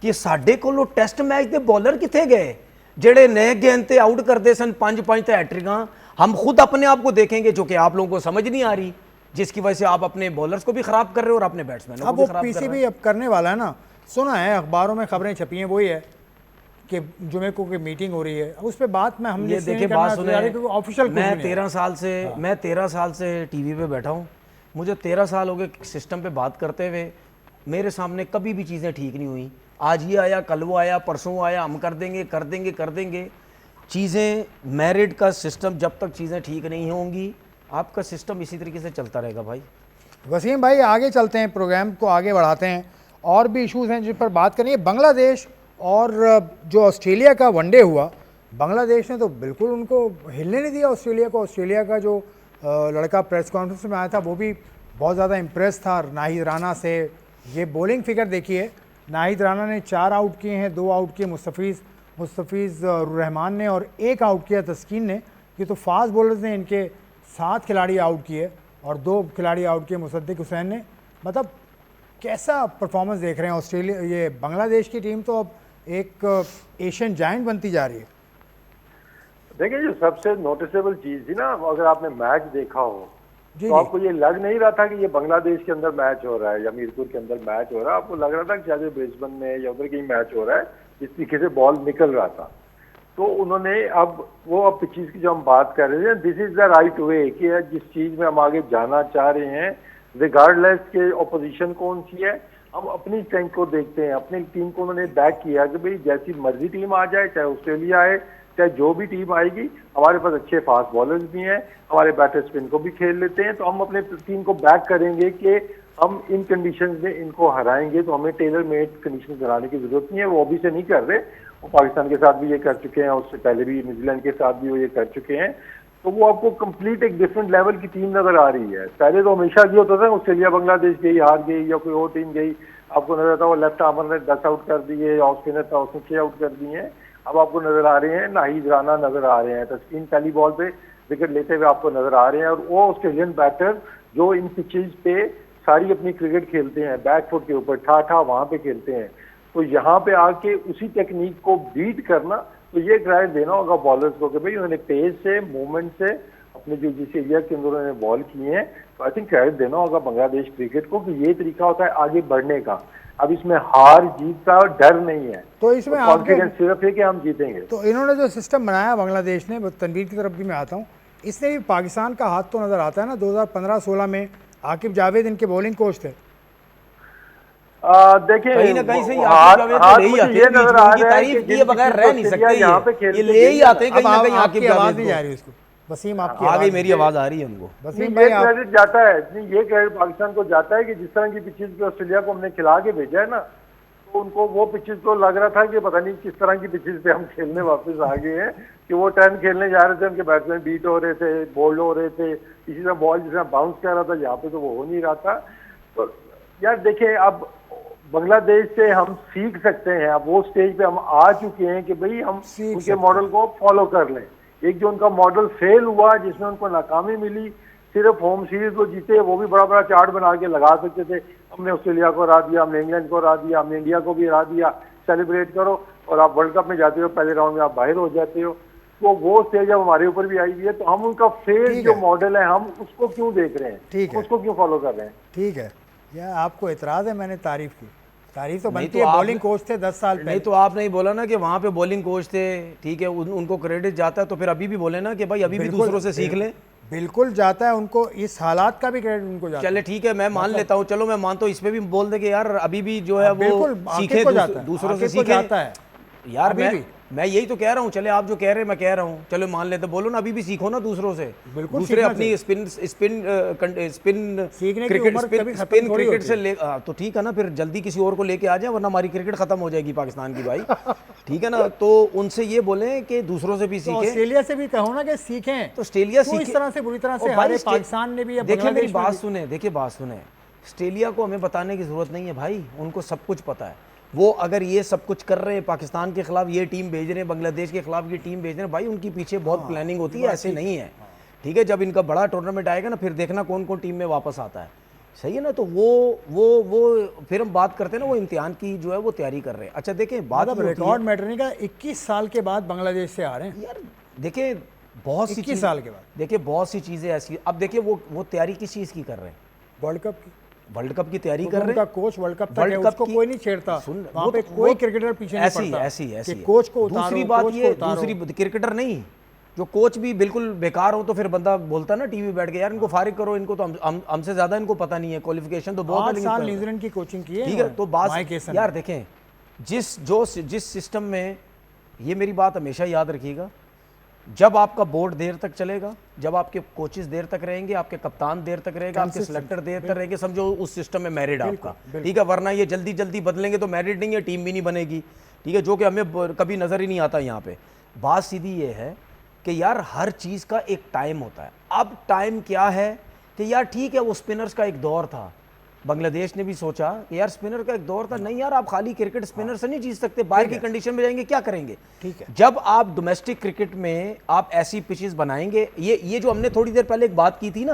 कि साडे को टेस्ट मैच के बॉलर किथे गए जेड़े नए गेंद ते आउट करते सन, 5-5 हैट्रिकां। हम खुद अपने आप को देखेंगे, जो कि आप लोगों को समझ नहीं आ रही, जिसकी वजह से आप अपने बॉलर्स को भी खराब कर रहे हो और अपने बैट्समैनों को भी खराब कर रहे हो। पीसीबी अब करने वाला है ना, सुना है अखबारों में खबरें छपी हैं, वही है कि जुमे को की मीटिंग हो रही है, उस पर बात में हमने देखिए बात सुने, ऑफिशियल मैं 13 साल से टीवी पे बैठा हूँ, मुझे 13 साल हो गए सिस्टम पे बात करते हुए, मेरे सामने कभी भी चीज़ें ठीक नहीं हुई। आज ये आया, कल वो आया, परसों आया, हम कर देंगे चीज़ें। मेरिट का सिस्टम जब तक चीज़ें ठीक नहीं होंगी, आपका सिस्टम इसी तरीके से चलता रहेगा। भाई वसीम भाई आगे चलते हैं, प्रोग्राम को आगे बढ़ाते हैं, और भी इशूज़ हैं जिन पर बात करेंगे। बांग्लादेश और जो ऑस्ट्रेलिया का वनडे हुआ, बांग्लादेश ने तो बिल्कुल उनको हिलने नहीं दिया ऑस्ट्रेलिया को। ऑस्ट्रेलिया का जो लड़का प्रेस कॉन्फ्रेंस में आया था वो भी बहुत ज़्यादा इम्प्रेस था नाहिद राना से। ये बॉलिंग फिगर देखिए, नाहिद राना ने 4 आउट किए हैं, 2 आउट किए मुस्तफ़ीज़ रहमान ने और 1 आउट किया तस्कीन ने। ये तो फास्ट बॉलर्स ने इनके 7 खिलाड़ी आउट किए और 2 खिलाड़ी आउट किए मुसद्दिक हुसैन ने। मतलब कैसा परफॉर्मेंस देख रहे हैं ऑस्ट्रेलिया, ये बांग्लादेश की टीम तो अब एक एशियन जायंट बनती जा रही है। देखिए जो सबसे नोटिसेबल चीज थी ना, अगर आपने मैच देखा हो तो आपको ये लग नहीं रहा था कि ये बांग्लादेश के अंदर मैच हो रहा है या मीरपुर के अंदर मैच हो रहा है। आपको लग रहा था कि शायद ब्रिस्बेन में या उधर कहीं मैच हो रहा है, जिस तरीके से बॉल निकल रहा था। तो उन्होंने अब पिचेस की जो हम बात कर रहे हैं, this is the right way कि जिस चीज में हम आगे जाना चाह रहे हैं, रिगार्डलेस के ऑपोजिशन कौन सी है, हम अपनी स्ट्रेंथ को देखते हैं। अपनी टीम को उन्होंने बैक किया कि भाई जैसी मर्जी टीम आ जाए, चाहे ऑस्ट्रेलिया आए, चाहे जो भी टीम आएगी, हमारे पास अच्छे फास्ट बॉलर्स भी हैं, हमारे बैटर स्पिन को भी खेल लेते हैं, तो हम अपने टीम को बैक करेंगे कि हम इन कंडीशंस में इनको हराएंगे, तो हमें टेलर मेड कंडीशन बनाने की जरूरत नहीं है। वो अभी से नहीं कर रहे, वो पाकिस्तान के साथ भी ये कर चुके हैं, उससे पहले भी न्यूजीलैंड के साथ भी वो ये कर चुके हैं। तो वो आपको कंप्लीट एक डिफरेंट लेवल की टीम नजर आ रही है। पहले तो हमेशा ये होता था ऑस्ट्रेलिया बांग्लादेश गई, हार गई, या कोई और टीम गई, आपको नजर आता वो लेफ्ट आर्मर ने 10 आउट कर दिए, ऑफ स्पिनर था उसने 6 आउट कर दिए हैं। अब आपको नजर आ रहे हैं नाहिद राना नजर आ रहे हैं, तस्कीन पहली बॉल पे विकेट लेते हुए आपको नजर आ रहे हैं। और वो ऑस्ट्रेलियन बैटर जो इन पिचेज पे सारी अपनी क्रिकेट खेलते हैं, बैक फुट के ऊपर ठा वहां पे खेलते हैं, तो यहाँ पे आके उसी टेक्निक को बीट करना, तो ये क्रेडिट देना होगा बॉलर्स को कि भाई उन्होंने पेस से, मूवमेंट से, अपने जो जिस एरिया के अंदर उन्होंने बॉल किए हैं, तो आई थिंक क्रेडिट देना होगा बांग्लादेश क्रिकेट को कि ये तरीका होता है आगे बढ़ने का। अब इसमें हार जीत का डर नहीं है, तो इसमें कॉन्फिडेंस सिर्फ है कि हम जीतेंगे। तो इन्होंने जो सिस्टम बनाया बांग्लादेश ने, तनवीर की तरफ भी मैं आता हूँ, इसमें भी पाकिस्तान का हाथ तो नज़र आता है ना। 2015-16 में आकिब जावेद इनके बॉलिंग कोच थे। देखिए कहीं ना कहीं से आकिब जावेद ले ही आते हैं, नजर आ उनकी रहा है तारीफ किए बगैर रह नहीं सकते, ये ले ही आते हैं कहीं ना कहीं आकिब आवाज़ नहीं जा जावेद रही उसको। वसीम आपकी आ गई, मेरी आवाज आ रही है उनको। वसीम भाई ये क्रेडिट जाता है, नहीं ये क्रेडिट पाकिस्तान को जाता है कि जिस तरह की पिचेज पे ऑस्ट्रेलिया को हमने खिला के भेजा है ना, तो उनको वो पिचेज तो लग रहा था कि पता नहीं किस तरह की पिचेज पे हम खेलने वापस आ गए हैं, कि वो टर्न खेलने जा रहे थे, उनके बैट्समैन बीट हो रहे थे, बोल्ड हो रहे थे, इसी तरह बॉल जिस तरह बाउंस कर रहा था, यहाँ पे तो वो हो नहीं रहा था। तो यार देखिए, अब बांग्लादेश से हम सीख सकते हैं, अब वो स्टेज पे हम आ चुके हैं कि भाई हम उनके मॉडल को फॉलो कर लें। एक जो उनका मॉडल फेल हुआ, जिसमें उनको नाकामी मिली, सिर्फ होम सीरीज वो जीते, वो भी बड़ा बड़ा चार्ट बना के लगा सकते थे, हमने ऑस्ट्रेलिया को हरा दिया, हमने इंग्लैंड को हरा दिया, हमने इंडिया को भी हरा दिया, सेलिब्रेट करो, और आप वर्ल्ड कप में जाते हो, पहले राउंड में आप बाहर हो जाते हो। तो वो स्टेज अब हमारे ऊपर भी आई हुई है, तो हम उनका फेल जो मॉडल है, हम उसको क्यों देख रहे हैं, ठीक है, उसको क्यों फॉलो कर रहे हैं? ठीक है, या आपको एतराज़ है? मैंने तारीफ की, तारीफ तो बनती तो है। बॉलिंग कोच थे 10 साल पहले। नहीं तो आपने ही बोला ना कि वहाँ पे बॉलिंग कोच थे, ठीक है, उनको क्रेडिट जाता है, तो फिर अभी भी बोले ना कि भाई अभी भी दूसरों से सीख लें। बिल्कुल जाता है उनको, इस हालात का भी क्रेडिट उनको जाता है। चले ठीक है, मैं मान लेता हूँ, चलो मैं मानता हूँ, इस पे भी बोल दे कि यार अभी भी जो है वो सीखे, दूसरों से सीखे जाता है यार। मैं यही तो कह रहा हूँ, चले आप जो कह रहे हैं मैं कह रहा हूँ, चलो मान लेते, बोलो ना अभी भी सीखो ना दूसरों से, दूसरे अपनी स्पिन क्रिकेट से ले, तो ठीक है ना, फिर जल्दी किसी और को लेके आ जाए, वरना हमारी क्रिकेट खत्म हो जाएगी पाकिस्तान की भाई। ठीक है ना, तो उनसे ये बोले कि दूसरों से भी सीखें। ऑस्ट्रेलिया से भी कहो ना कि सीखें, तो ऑस्ट्रेलिया सीखे, इस तरह से बुरी तरह से हारे पाकिस्तान ने भी। देखिए मेरी बात सुने, देखिए बात सुने, ऑस्ट्रेलिया को हमें बताने की जरूरत नहीं है भाई, उनको सब कुछ पता है। वो अगर ये सब कुछ कर रहे हैं, पाकिस्तान के खिलाफ ये टीम भेज रहे हैं, बांग्लादेश के खिलाफ ये टीम भेज रहे हैं, भाई उनकी पीछे बहुत प्लानिंग होती है, ऐसे नहीं है। ठीक है, जब इनका बड़ा टूर्नामेंट आएगा ना, फिर देखना कौन कौन टीम में वापस आता है, सही है ना। तो वो फिर हम बात करते हैं ना, वो इम्तिहान की जो है वो तैयारी कर रहे हैं। अच्छा देखें, बात रिकॉर्ड मैटर नहीं का, 21 साल के बाद बांग्लादेश से आ रहे हैं यार। देखिए बहुत सी 21 साल के बाद, देखिए बहुत सी चीज़ें ऐसी। अब देखिए वो तैयारी किस चीज़ की कर रहे हैं? वर्ल्ड कप की, वर्ल्ड कप की तैयारी कर रहे हैं। उनका कोच वर्ल्ड कप तक है, उसको कोई नहीं छेड़ता, वहाँ पे कोई क्रिकेटर पीछे नहीं पड़ता। ऐसी कोच को उतारो, दूसरी बात ये, दूसरी क्रिकेटर नहीं, जो कोच भी बिल्कुल बेकार हो, तो फिर बंदा बोलता ना टीवी बैठ के, यार इनको फारिग करो, इनको तो हमसे ज्यादा इनको पता नहीं है, क्वालिफिकेशन तो बहुत 8 साल न्यूजीलैंड की कोचिंग की है। ठीक है, तो बात यार देखें, जिस सिस्टम में, ये मेरी बात हमेशा याद रखिएगा, जब आपका बोर्ड देर तक चलेगा, जब आपके कोचेस देर तक रहेंगे, आपके कप्तान देर तक रहेगा, आपके सिलेक्टर देर तक रहेंगे, समझो उस सिस्टम में मैरिड आपका। ठीक है, वरना ये जल्दी जल्दी बदलेंगे तो मैरिड नहीं है, टीम भी नहीं बनेगी। ठीक है, जो कि हमें कभी नजर ही नहीं आता यहाँ पे। बात सीधी ये है कि यार हर चीज़ का एक टाइम होता है। अब टाइम क्या है कि यार ठीक है, वो स्पिनर्स का एक दौर था, बांग्लादेश ने भी सोचा कि यार स्पिनर का एक दौर था, नहीं यार आप खाली क्रिकेट स्पिनर से नहीं जीत सकते, बाहर की कंडीशन में जाएंगे क्या करेंगे। ठीक है, जब आप डोमेस्टिक क्रिकेट में आप ऐसी पिचेस बनाएंगे, ये जो हमने थोड़ी देर पहले एक बात की थी ना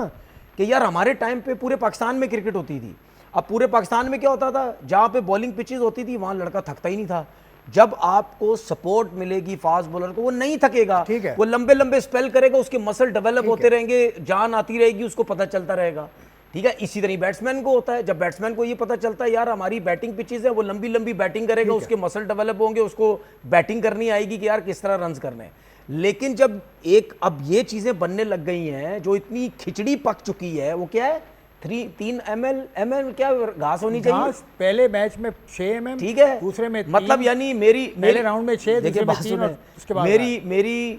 कि यार हमारे टाइम पे पूरे पाकिस्तान में क्रिकेट होती थी। अब पूरे पाकिस्तान में क्या होता था, जहाँ पे बॉलिंग पिचेस होती थी वहाँ लड़का थकता ही नहीं था। जब आपको सपोर्ट मिलेगी फास्ट बॉलर को, वो नहीं थकेगा, वो लंबे लंबे स्पेल करेगा, उसके मसल डेवलप होते रहेंगे, जान आती रहेगी, उसको पता चलता रहेगा। ठीक है, इसी तरह बैट्समैन को होता है, जब बैट्समैन को ये पता चलता है यार हमारी बैटिंग पिचेस है, वो लंबी लंबी बैटिंग करेगा, उसके मसल डेवलप होंगे, उसको बैटिंग करनी आएगी कि यार किस तरह रन करने हैं। लेकिन जब अब ये चीजें बनने लग गई हैं, जो इतनी खिचड़ी पक चुकी है, वो क्या है, 3 ml क्या घास होनी चाहिए? घास पहले मैच में 6 mm, ठीक है, दूसरे में 3, मतलब यानी मेरी पहले राउंड में 6, देखिए दूसरे में बात 3 सुने, और उसके बाद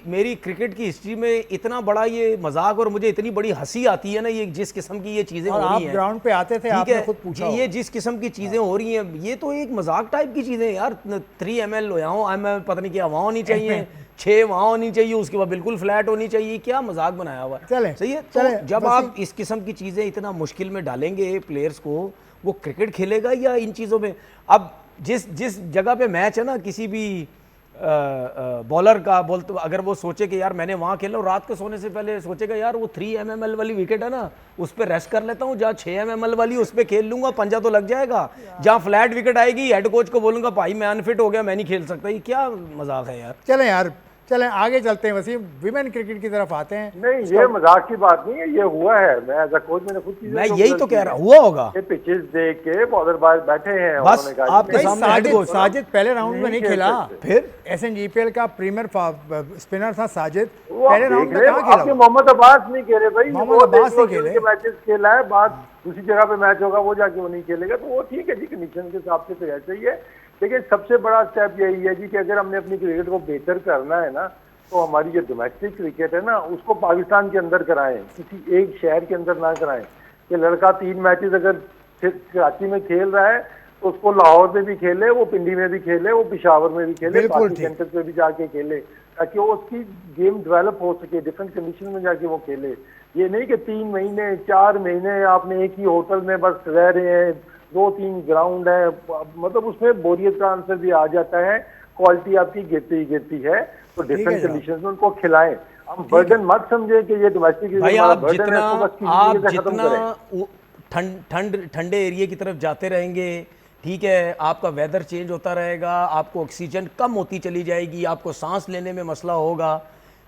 मेरी क्रिकेट की हिस्ट्री में इतना बड़ा ये मजाक और मुझे इतनी बड़ी हंसी आती है ना, ये जिस किस्म की ये चीजें हो और रही आप हैं, ग्राउंड पे आते थे, ठीक आपने है, खुद पूछा ये जिस किस्म की चीजें हो रही हैं, ये तो एक मजाक टाइप की चीजें हैं यार। 3 ml यहाँ ml पता नहीं क्या वहाँ होनी चाहिए, 6 वहाँ होनी चाहिए, उसके बाद बिल्कुल फ्लैट होनी चाहिए, क्या मजाक बनाया हुआ है। चलें, सही है, चलें, तो जब बस आप इस किस्म की चीजें इतना मुश्किल में डालेंगे प्लेयर्स को, वो क्रिकेट खेलेगा या इन चीज़ों में? अब जिस जगह पे मैच है ना, किसी भी बॉलर का बोलते, अगर वो सोचे कि यार मैंने वहाँ खेला, रात को सोने से पहले सोचेगा यार वो 3 ml वाली विकेट है ना, उस पर रेस्ट कर लेता हूँ, जहाँ 6 ml वाली उस पर खेल लूंगा, पंजा तो लग जाएगा। जहाँ फ्लैट विकेट आएगी, हेड कोच को बोलूंगा भाई मैं अनफिट हो गया, मैं नहीं खेल सकता। ये क्या मजाक है यार। चलें यार, चलें आगे चलते हैं वसीम, विमेन क्रिकेट की तरफ आते हैं। नहीं, ये मजाक की बात नहीं है, ये हुआ है। मैं एज अ कोच मैंने खुद चीजें मैं यही तो कह रहा हुआ होगा। ये पिचेस देख के बॉलर बाहर बैठे हैं, बस उन्होंने कहा आपके नहीं, सामने साजिद हेड कोच साजिद पहले राउंड में नहीं खेल खेला, सकते। फिर SNGPL का प्रीमियर स्पिनर था साजिद, वो आप पहले देख राउंड में रहे हैं, कहाँ खेला आपके वो? मोहम्मद अब्बास नहीं खेले भाई, मोहम्मद वो अब्बास देख लो नहीं खेले। जिनके मैचेस खेला है, बात दूसरी जगह पे मैच होगा, वो जाके वो नहीं खेलेगा, तो वो ठीक है जी, कंडीशन के हिसाब से तो ऐसा ही है। लेकिन सबसे बड़ा स्टेप यही है जी कि अगर हमने अपनी क्रिकेट को बेहतर करना है ना, तो हमारी जो डोमेस्टिक क्रिकेट है ना, उसको पाकिस्तान के अंदर कराएं, किसी एक शहर के अंदर ना कराएं। कि लड़का 3 मैचेस अगर कराची में खेल रहा है, तो उसको लाहौर में भी खेले, वो पिंडी में भी खेले, वो पिशावर में भी खेले, बिल्कुल बाकी ठीक। सेंटर पे भी जाके खेले, ताकि वो उसकी गेम डेवलप हो सके, डिफरेंट कंडीशन में जाके वो खेले। ये नहीं कि 3 महीने 4 महीने आपने एक ही होटल में बस रह रहे हैं, 2-3 ग्राउंड है, मतलब उसमें बोरियत का आंसर भी आ जाता है, क्वालिटी आपकी गिरती है। तो डिफरेंट कंडीशन में उनको खिलाएं। हम बर्डन मत समझे कि ये डोमेस्टिक भाई आप जितना खत्म ठंडे एरिया की तरफ जाते रहेंगे, ठीक है, आपका वेदर चेंज होता रहेगा, आपको ऑक्सीजन कम होती चली जाएगी, आपको सांस लेने में मसला होगा।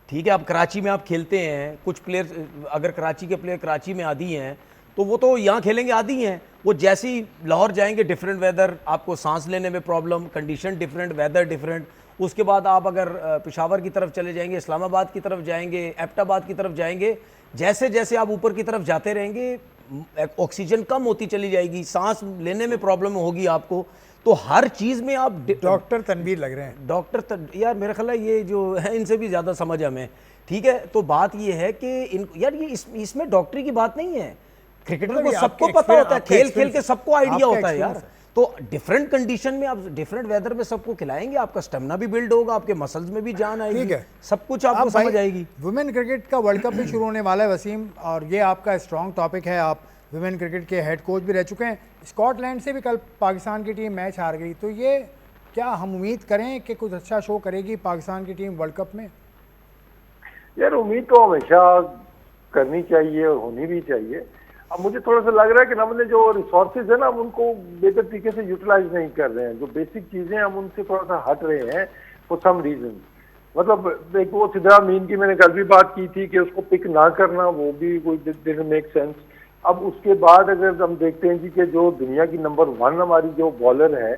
ठीक है, अब कराची में आप खेलते हैं, कुछ प्लेयर अगर कराची के प्लेयर कराची में आदी हैं, तो वो तो यहाँ खेलेंगे आदी हैं, वो जैसे ही लाहौर जाएंगे डिफरेंट वेदर, आपको सांस लेने में problem, condition different, weather different. उसके बाद आप अगर पेशावर की तरफ चले जाएंगे, इस्लामाबाद की तरफ जाएंगे, एबटाबाद की तरफ जाएंगे, जैसे जैसे आप ऊपर की तरफ जाते रहेंगे ऑक्सीजन कम होती चली जाएगी, सांस लेने में प्रॉब्लम होगी आपको। तो हर चीज़ में आप डॉक्टर तनवीर लग रहे हैं। यार मेरा ख्याल है ये जो है इनसे भी ज़्यादा समझ है हमें। ठीक है, तो बात ये है कि यार ये इसमें डॉक्टरी की बात नहीं है, क्रिकेटर को सबको पता होता है, खेल खेल के सबको आइडिया होता है यार। तो डिफरेंट कंडीशन में आप डिफरेंट वेदर में सबको खिलाएंगे, आपका स्टेमिना भी बिल्ड होगा, आपके मसल्स में भी जान आएगी, ठीक है, सब कुछ आपको समझ आएगी। वुमेन क्रिकेट का वर्ल्ड कप भी शुरू होने वाला है वसीम, और ये आपका स्ट्रॉन्ग टॉपिक है। आप वुमेन क्रिकेट के हेड कोच भी रह चुके हैं। स्कॉटलैंड से भी कल पाकिस्तान की टीम मैच हार गई, तो ये क्या हम उम्मीद करें कि कुछ अच्छा शो करेगी पाकिस्तान की टीम वर्ल्ड कप में? यार उम्मीद तो हमेशा करनी चाहिए और होनी भी चाहिए। अब मुझे थोड़ा सा लग रहा है कि ना, हमने जो रिसोर्सेज है ना, हम उनको बेहतर तरीके से यूटिलाइज नहीं कर रहे हैं। जो बेसिक चीजें हम उनसे थोड़ा सा हट रहे हैं फॉर सम रीजन। मतलब एक वो सिद्रा मीन की मैंने कल भी बात की थी कि उसको पिक ना करना, वो भी कोई डिडंट मेक सेंस। अब उसके बाद अगर हम देखते हैं जी कि जो दुनिया की नंबर 1 हमारी जो बॉलर है,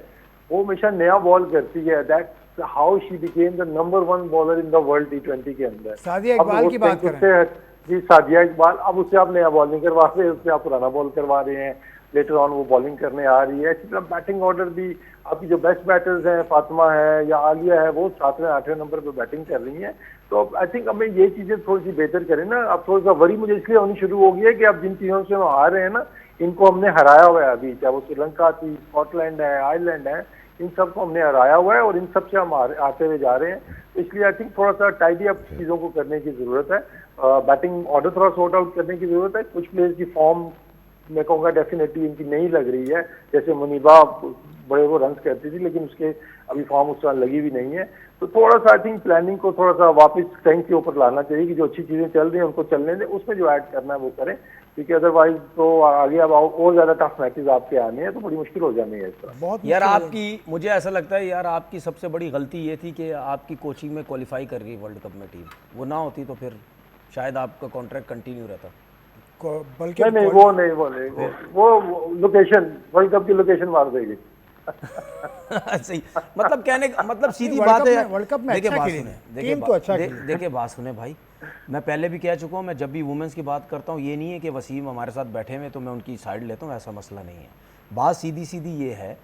वो हमेशा नया बॉल करती है। That's how she became the number 1 bowler in the world T20 के अंदर। सादिया इकबाल की बात करें जी, सादिया इकबाल, अब उससे आप नया बॉल नहीं करवा रहे, उससे आप पुराना बॉल करवा रहे हैं। लेटर ऑन वो बॉलिंग करने आ रही है। इसी तरह बैटिंग ऑर्डर भी आपकी जो बेस्ट बैटर्स हैं, फातिमा है या आलिया है, वो 7वें 8वें नंबर पे बैटिंग कर रही हैं। तो आई थिंक हमें ये चीजें थोड़ी सी बेहतर करें ना। अब थोड़ा सा वरी मुझे इसलिए होनी शुरू हो गई है कि अब जिन चीजों से हम आ रहे हैं ना, इनको हमने हराया हुआ है अभी, चाहे वो श्रीलंका थी, स्कॉटलैंड है, आयरलैंड है, इन सबको हमने हराया हुआ है और इन सब से हम आते हुए जा रहे हैं। इसलिए आई थिंक थोड़ा सा टाइडी अप चीज़ों को करने की ज़रूरत है। बैटिंग ऑर्डर थोड़ा सॉर्ट आउट करने की ज़रूरत है। कुछ प्लेयर्स की फॉर्म मैं कहूँगा डेफिनेटली इनकी नहीं लग रही है। जैसे मुनीबा बड़े वो रन करती थी, लेकिन उसके अभी फॉर्म उस तरह लगी भी नहीं है। तो थोड़ा सा आई थिंक प्लानिंग को थोड़ा सा वापस कहीं के ऊपर लाना चाहिए कि जो अच्छी चीज़ें चल रही हैं उनको चलने दें, उसमें जो ऐड करना है वो करें, क्योंकि अदरवाइज तो आगे अब और ज़्यादा टफ मैचेस आपके आने हैं, तो बड़ी मुश्किल हो जानी है इस तरह। बहुत यार आपकी, मुझे ऐसा लगता है यार आपकी सबसे बड़ी गलती ये थी कि आपकी कोचिंग में क्वालिफाई कर गई वर्ल्ड कप में टीम, वो ना होती तो फिर शायद आपका कॉन्ट्रैक्ट कंटिन्यू रहता। बल्कि नहीं वो लोकेशन, वर्ल्ड कप की लोकेशन मार देगी। सही, मतलब कहने का मतलब सीधी वर्ल्ड बात कप है। में- वर्ल्ड कप में देखिए अच्छा बात खेली सुने, टीम तो अच्छा खेली। देखिए बात सुने भाई, मैं पहले भी कह चुका हूँ, मैं जब भी वुमेंस की बात करता हूँ, ये नहीं है कि वसीम हमारे साथ बैठे हुए तो मैं उनकी साइड लेता हूँ, ऐसा मसला नहीं है। बात सीधी सीधी ये है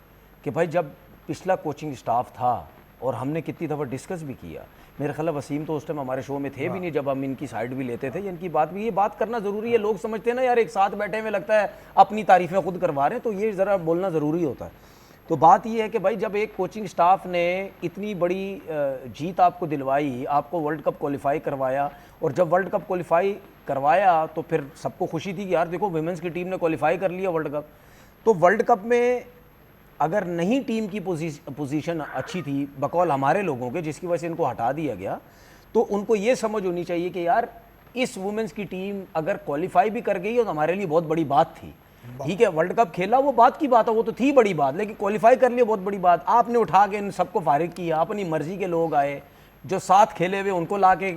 कि भाई जब पिछला कोचिंग स्टाफ था और हमने कितनी दफ़ा डिस्कस भी किया, मेरे ख्याल है वसीम तो उस टाइम हमारे शो में थे भी नहीं जब हम इनकी साइड भी लेते थे, इनकी बात भी, ये बात करना ज़रूरी है। लोग समझते हैं ना यार एक साथ बैठे हुए लगता है अपनी तारीफ़ें खुद करवा रहे हैं, तो ये ज़रा बोलना ज़रूरी होता है। तो बात ये है कि भाई जब एक कोचिंग स्टाफ ने इतनी बड़ी जीत आपको दिलवाई, आपको वर्ल्ड कप क्वालिफाई करवाया, और जब वर्ल्ड कप क्वालिफाई करवाया तो फिर सबको खुशी थी कि यार देखो विमेंस की टीम ने क्वालिफाई कर लिया वर्ल्ड कप। तो वर्ल्ड कप में अगर नहीं टीम की पोजीशन अच्छी थी बकौल हमारे लोगों के, जिसकी वजह से इनको हटा दिया गया, तो उनको ये समझ होनी चाहिए कि यार इस वुमेंस की टीम अगर क्वालिफाई भी कर गई है तो हमारे लिए बहुत बड़ी बात थी। ठीक है, वर्ल्ड कप खेला वो बात की बात है, वो तो थी बड़ी बात, लेकिन क्वालिफाई कर लिया बहुत बड़ी बात। आपने उठा के इन सबको फारिग किया, अपनी मर्जी के लोग आए, जो साथ खेले हुए उनको ला के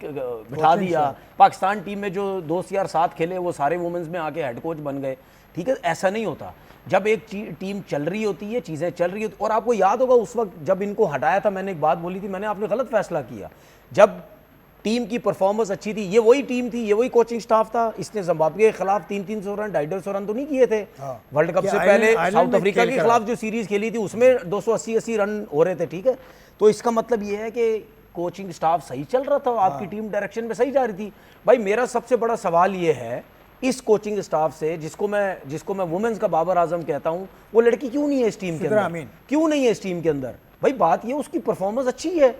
बिठा दिया। पाकिस्तान टीम में जो दोस्त यार साथ खेले वो सारे वुमेंस में आके हेड कोच बन गए। ठीक है, ऐसा नहीं होता। जब एक टीम चल रही होती है, चीज़ें चल रही होती, और आपको याद होगा उस वक्त जब इनको हटाया था, मैंने एक बात बोली थी, मैंने आपने गलत फैसला किया। जब टीम की परफॉर्मेंस अच्छी थी, ये वही टीम थी, ये वही कोचिंग स्टाफ था, इसने जिम्बाब्वे के खिलाफ 300 रन 250 रन तो नहीं किए थे। वर्ल्ड कप से पहले साउथ अफ्रीका के खिलाफ जो सीरीज खेली थी उसमें 280 रन हो रहे थे। ठीक है, तो इसका मतलब ये है कि कोचिंग स्टाफ सही चल रहा था, आपकी टीम डायरेक्शन में सही जा रही थी। भाई मेरा सबसे बड़ा सवाल ये है इस कोचिंग स्टाफ से, जिसको मैं वुमेन्स का बाबर आजम कहता हूं, वो लड़की क्यों नहीं है इस टीम के अंदर? क्यों नहीं है इस टीम के अंदर? भाई बात ये, उसकी परफॉर्मेंस अच्छी है,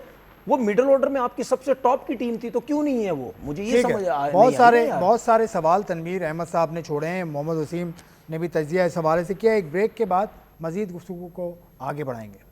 वो मिडिल ऑर्डर में आपकी सबसे टॉप की टीम थी, तो क्यों नहीं है वो? मुझे ये समझ बहुत सारे सवाल तनवीर अहमद साहब ने छोड़े हैं, मोहम्मद वसीम ने भी तजिया इस हवाले से किया। एक ब्रेक के बाद मजीद गुफ्तगू को आगे बढ़ाएंगे।